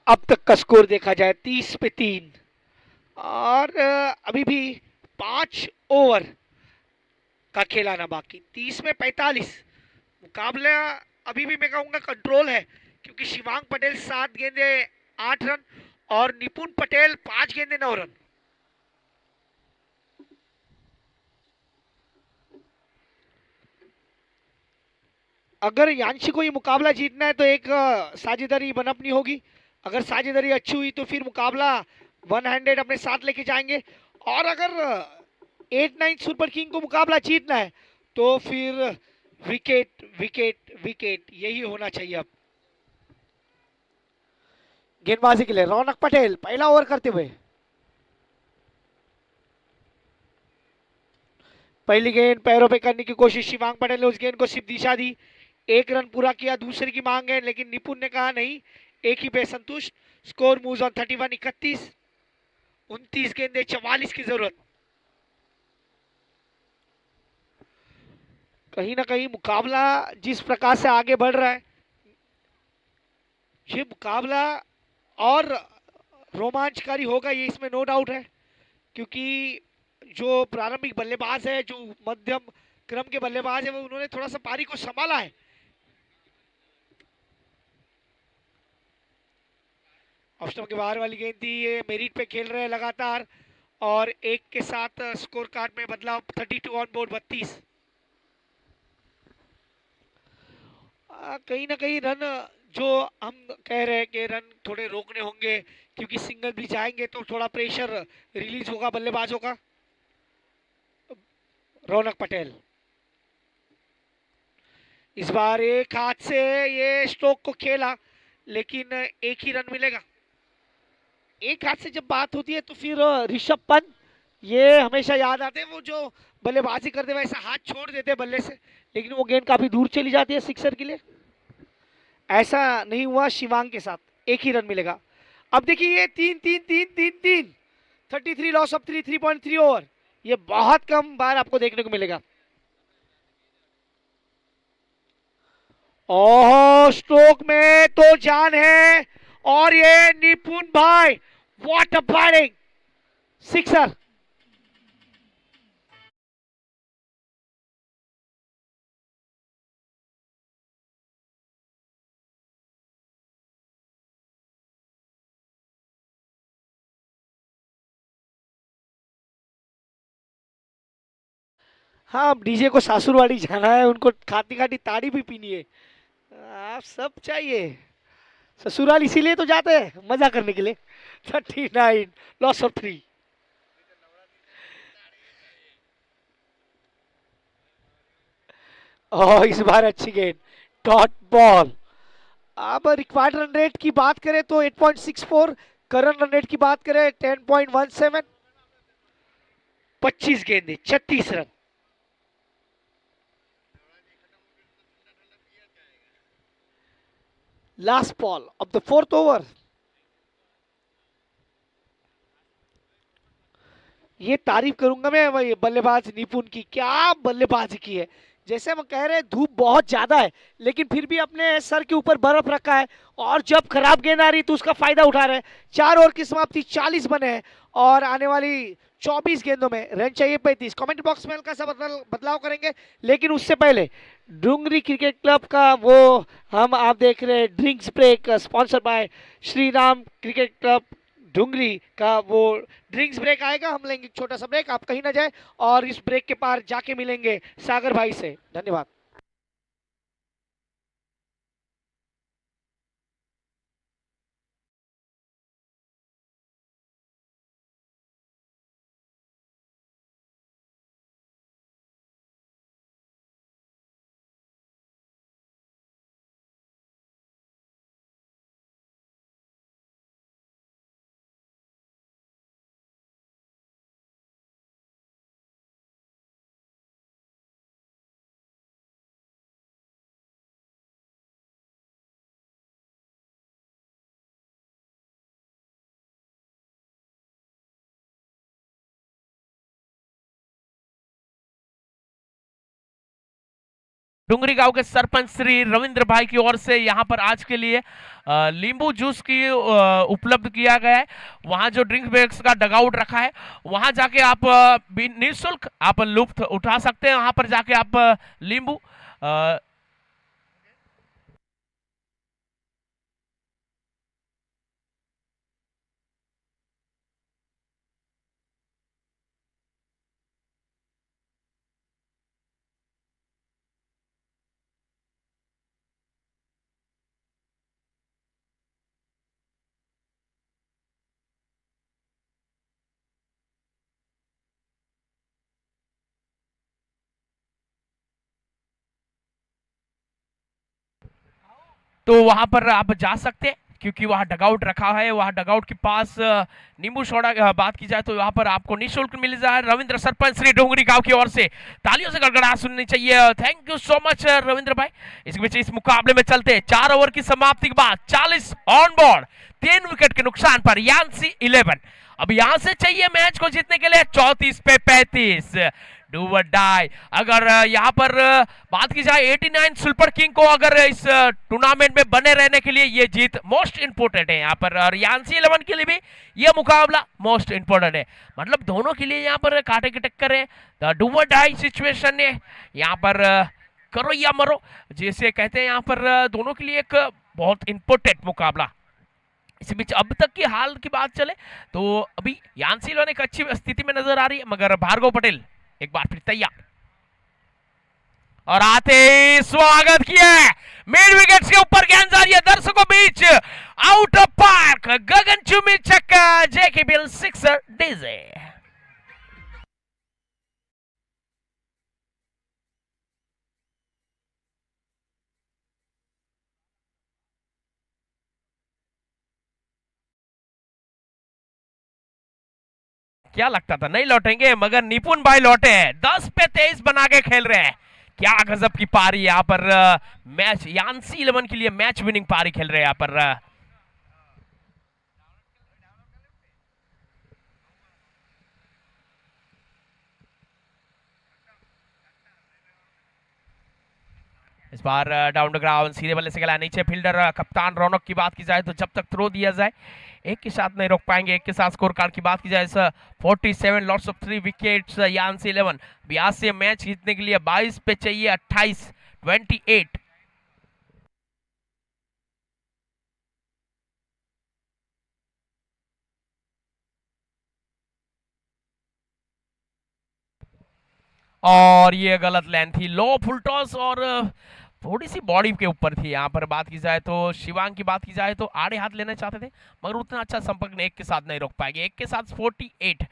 B: अब तक का स्कोर देखा जाए 30 पे 3, और अभी भी 5 ओवर का खेलाना बाकी, 30 में 45। मुकाबला अभी भी मैं कहूंगा कंट्रोल है, क्योंकि शिवांग पटेल 7 गेंदे 8 रन, और निपुण पटेल 5 गेंदे 9 रन। अगर यांशी को ये मुकाबला जीतना है तो एक साझेदारी बनपनी होगी। अगर साझेदारी अच्छी हुई तो फिर मुकाबला 100 अपने साथ लेके जाएंगे, और अगर 8-9 सुपर किंग को मुकाबला जीतना है तो फिर विकेट विकेट विकेट यही होना चाहिए। अब गेंदबाजी के लिए रौनक पटेल पहला ओवर करते हुए, पहली गेंद पैरों पे करने की कोशिश, शिवांग पटेल ने उस गेंद को सिर्फ दिशा दी, 1 रन पूरा किया, दूसरे की मांग है, लेकिन निपुण ने कहा नहीं, एक ही पे संतुष्ट। Score moves on 31-31। 29 गेंदे 44 की जरूरत। कहीं ना कहीं मुकाबला जिस प्रकार से आगे बढ़ रहा है, ये मुकाबला और रोमांचकारी होगा, ये इसमें नो डाउट है, क्योंकि जो प्रारंभिक बल्लेबाज है, जो मध्यम क्रम के बल्लेबाज है, वो उन्होंने थोड़ा सा पारी को संभाला है। ऑफ स्टंप के बाहर वाली गेंद थी, ये मेरिट पे खेल रहे हैं लगातार और एक के साथ स्कोर कार्ड में बदलाव, 32 ऑन बोर्ड 32। कहीं ना कहीं रन जो हम कह रहे हैं कि रन थोड़े रोकने होंगे क्योंकि सिंगल भी जाएंगे तो थोड़ा प्रेशर रिलीज होगा बल्लेबाजों का। रौनक पटेल इस बार एक हाथ से ये स्ट्रोक को खेला लेकिन एक ही रन मिलेगा। एक हाथ से जब बात होती है तो फिर ऋषभ पंत ये हमेशा याद आते हैं, वो जो बल्लेबाजी करते हुए ऐसा हाथ छोड़ देते हैं बल्ले से, लेकिन वो गेंद काफी दूर चली जाती है सिक्सर के लिए। ऐसा नहीं हुआ शिवांग के साथ, एक ही रन मिलेगा। अब देखिए ये 3-3-3-3-3 33 लॉस ऑफ 3.3 ओवर, ये बहुत कम बार आपको देखने को मिलेगा। ओह स्ट्रोक में तो जान है और ये निपुण भाई व्हाट अ बैटिंग, सिक्सर। हाँ अब डीजे को सासुरवाड़ी जाना है, उनको खाती खाती ताड़ी भी पीनी है। आप सब चाहिए, ससुराल इसीलिए तो जाते हैं मजा करने के लिए। 39 लॉस ऑफ 3। और इस बार अच्छी गेंद, डॉट बॉल। अब रिक्वायर्ड रन रेट की बात करें तो 8.64, करंट रन रेट की बात करें 10.17, 25 गेंदें 36 run. Last ball of the 4th over. ये तारीफ करूंगा मैं ये बल्लेबाज निपुण की, क्या बल्लेबाजी की है। जैसे हम कह रहे हैं धूप बहुत ज्यादा है लेकिन फिर भी अपने सर के ऊपर बर्फ रखा है और जब खराब गेंद आ रही तो उसका फायदा उठा रहे हैं। 4 ओवर की समाप्ति, 40 बने हैं और आने वाली 24 गेंदों में रन चाहिए 35। कमेंट बॉक्स में हल्का सा बदलाव करेंगे लेकिन उससे पहले डुंगरी क्रिकेट क्लब का वो हम आप देख रहे हैं drinks break sponsor by Shri Ram cricket club Dungri का वो ड्रिंक्स ब्रेक आएगा। हम लेंगे एक छोटा सा ब्रेक, आप कहीं ना जाए और इस ब्रेक के पार जाके मिलेंगे सागर भाई से। धन्यवाद।
A: डुंगरी गांव के सरपंच श्री रविंद्र भाई की ओर से यहाँ पर आज के लिए नींबू जूस की उपलब्ध किया गया है। वहाँ जो ड्रिंक बैग्स का डगआउट रखा है वहाँ जाके आप निःशुल्क आप लुत्फ उठा सकते हैं। वहाँ पर जाके आप नींबू तो वहां पर आप जा सकते हैं क्योंकि वहां डगआउट रखा है। वहां डगआउट के पास नींबू सोडा बात की जाए तो वहां पर आपको निःशुल्क मिल जाए। रविंद्र सरपंच श्री डोंगरी गांव की ओर से तालियों से गड़गड़ाहट सुननी चाहिए। Thank you so much Ravindra भाई। इस बीच इस मुकाबले में चलते 4 ओवर की समाप्ति के बाद 40 ऑन बोर्ड, 3 विकेट के नुकसान पर यान्सी 11। अब यहां से चाहिए मैच को जीतने के लिए 34 पे 35, डू और डाई। अगर यहाँ पर बात की जाए 89 सुपर किंग को अगर इस टूर्नामेंट में बने रहने के लिए ये जीत मोस्ट इंपोर्टेंट है यहाँ पर, और यान्सी 11 के लिए भी ये मुकाबला मोस्ट इंपोर्टेंट है। मतलब दोनों के लिए यहाँ पर कांटे की टक्कर है, डू और डाई सिचुएशन है यहाँ पर, करो या मरो जैसे कहते हैं यहाँ पर, दोनों के लिए एक बहुत इंपोर्टेंट मुकाबला इसी बीच अब तक की हाल की बात चले तो अभी यानसीलो ने एक अच्छी स्थिति में नजर आ रही है, मगर भार्गव पटेल एक बार फिर तैयार और आते ही स्वागत किया मिड विकेट के ऊपर गेंद जा रही है दर्शकों बीच, आउट ऑफ पार्क, गगनचुंबी छक्का, जेकेबीएल सिक्सर डीजे। क्या लगता था नहीं लौटेंगे, मगर निपुण भाई लौटे हैं, 10 पे 23 बना के खेल रहे हैं। क्या गजब की पारी यहाँ पर मैच यानसी 11 के लिए मैच विनिंग पारी खेल रहे हैं यहाँ पर। इस बार डाउन द ग्राउंड सीधे बल्ले से खेला नीचे, फील्डर कप्तान रौनक की बात की जाए तो जब तक थ्रो दिया जाए एक के साथ नहीं रोक पाएंगे। एक के साथ स्कोर कार्ड की बात की जाए 47 लॉट्स ऑफ 3 विकेट्स यानसी 11 यहाँ से मैच जीतने के लिए 22 पे चाहिए 28 28। और ये गलत लेंथ थी, लो फुल टॉस और थोड़ी सी बॉडी के ऊपर थी। यहाँ पर बात की जाए तो शिवांग की बात की जाए तो आड़े हाथ लेना चाहते थे, मगर उतना अच्छा संपर्क ने एक के साथ नहीं रोक पाएंगे। एक के साथ 48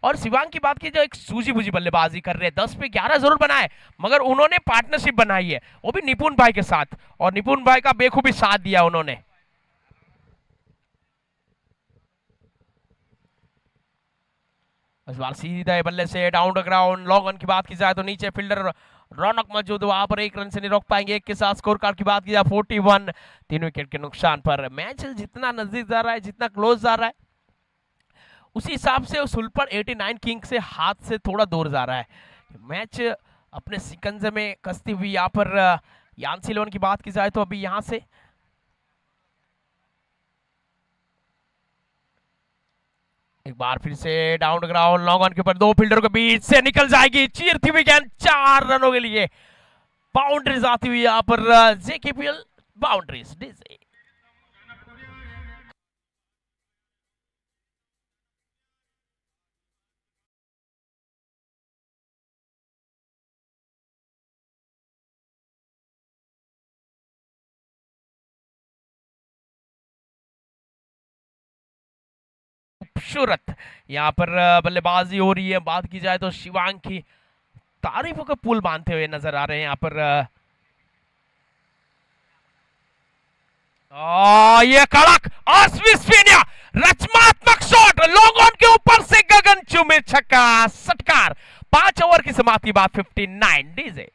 A: और शिवांग की बात की जाए एक सूझी बुझी बल्लेबाजी कर रहे हैं, 10 पे 11 जरूर बनाए, मगर उन्होंने पार्टनरशिप बनाई है वो भी निपुण भाई के साथ, और निपुण भाई का बेखूबी साथ दिया उन्होंने। इस बार सीधा बल्ले से down the ground, log on की बात की जाए तो नीचे फील्डर रौनक मौजूद, वहां पर एक रन से नहीं रोक पाएंगे। एक के साथ स्कोर कार्ड की बात की जाए 41, 3 विकेट के नुकसान पर। मैच जितना नजदीक जा रहा है, जितना क्लोज जा रहा है, उसी हिसाब से सुल्पर 89 किंग से हाथ से थोड़ा दूर जा रहा है। मैच अपने सिकंजे में कसती हुई यहाँ पर यानसी 11 की बात की जाए तो अभी यहाँ से एक बार फिर से डाउन ग्राउंड, लॉन्ग ऑन के ऊपर 2 फील्डर के बीच से निकल जाएगी, चीरती हुई गेंद 4 रनों के लिए बाउंड्रीज आती हुई यहाँ पर जेकेपीएल बाउंड्रीज डीजे। खूबसूरत यहाँ पर बल्लेबाजी हो रही है। बात की जाए तो शिवांग की तारीफों का पुल बांधते हुए नजर आ रहे हैं यहाँ पर। ये कड़क अविश्वसनीय रचनात्मक शॉट, लोगों के ऊपर से गगनचुंबी छक्का, सटकार। 5 ओवर की समाप्ति बाद 59 डीजे।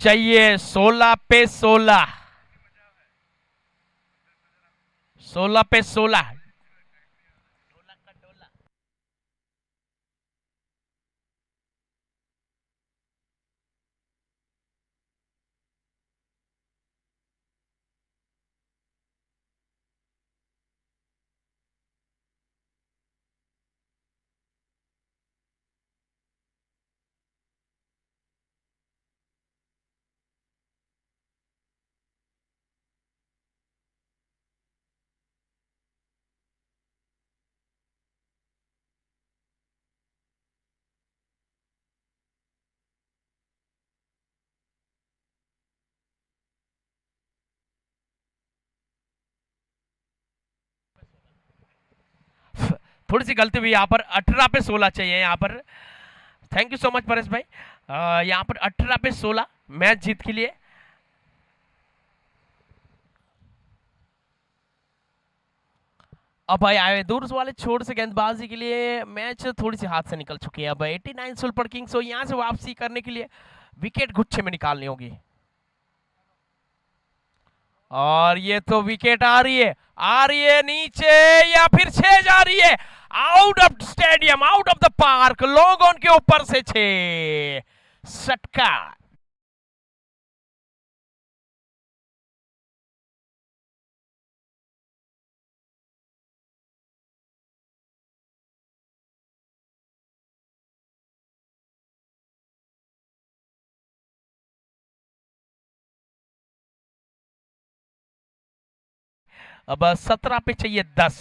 A: चाहिए 16 पे 16, 16 पे 16। थोड़ी सी गलती हुई यहाँ पर, 18 पे 16 चाहिए यहाँ पर। Thank you so much Paresh भाई। यहाँ पर 18 पे 16 मैच जीत के लिए। अब भाई आए दूर वाले छोर से गेंदबाजी के लिए, मैच थोड़ी सी हाथ से निकल चुकी है। अब 89 सुपर किंग्स को यहाँ से वापसी करने के लिए विकेट गुच्छे में निकालनी होगी, और ये तो विकेट आ रही है नीचे, या फिर 6 जा रही है, out of stadium, out of the park, लोगों के ऊपर से 6 सटका। अब 17 पे चाहिए 10।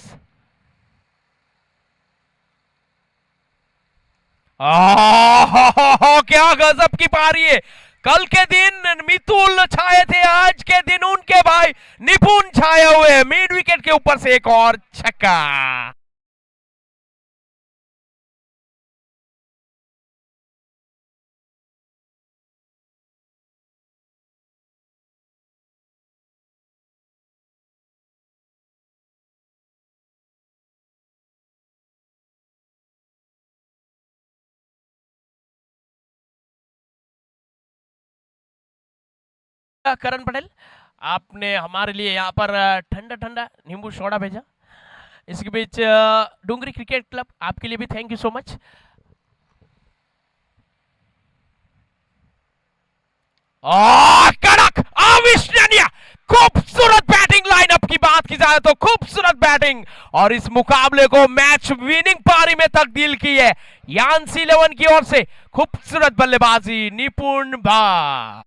A: क्या गजब की पारी है। कल के दिन मितुल छाए थे, आज के दिन उनके भाई निपुण छाए हुए। मिड विकेट के ऊपर से एक और छक्का। करण पटेल, आपने हमारे लिए यहाँ पर ठंडा ठंडा नींबू सोडा भेजा। इसके बीच डुंगरी क्रिकेट क्लब, आपके लिए भी थैंक यू सो मच। कड़क अविश्वसनीय खूबसूरत बैटिंग लाइनअप की बात की जाए तो खूबसूरत बैटिंग, और इस मुकाबले को मैच विनिंग पारी में तब्दील की है यान्सी 11 की ओर से। खूबसूरत बल्लेबाजी, निपुण भा।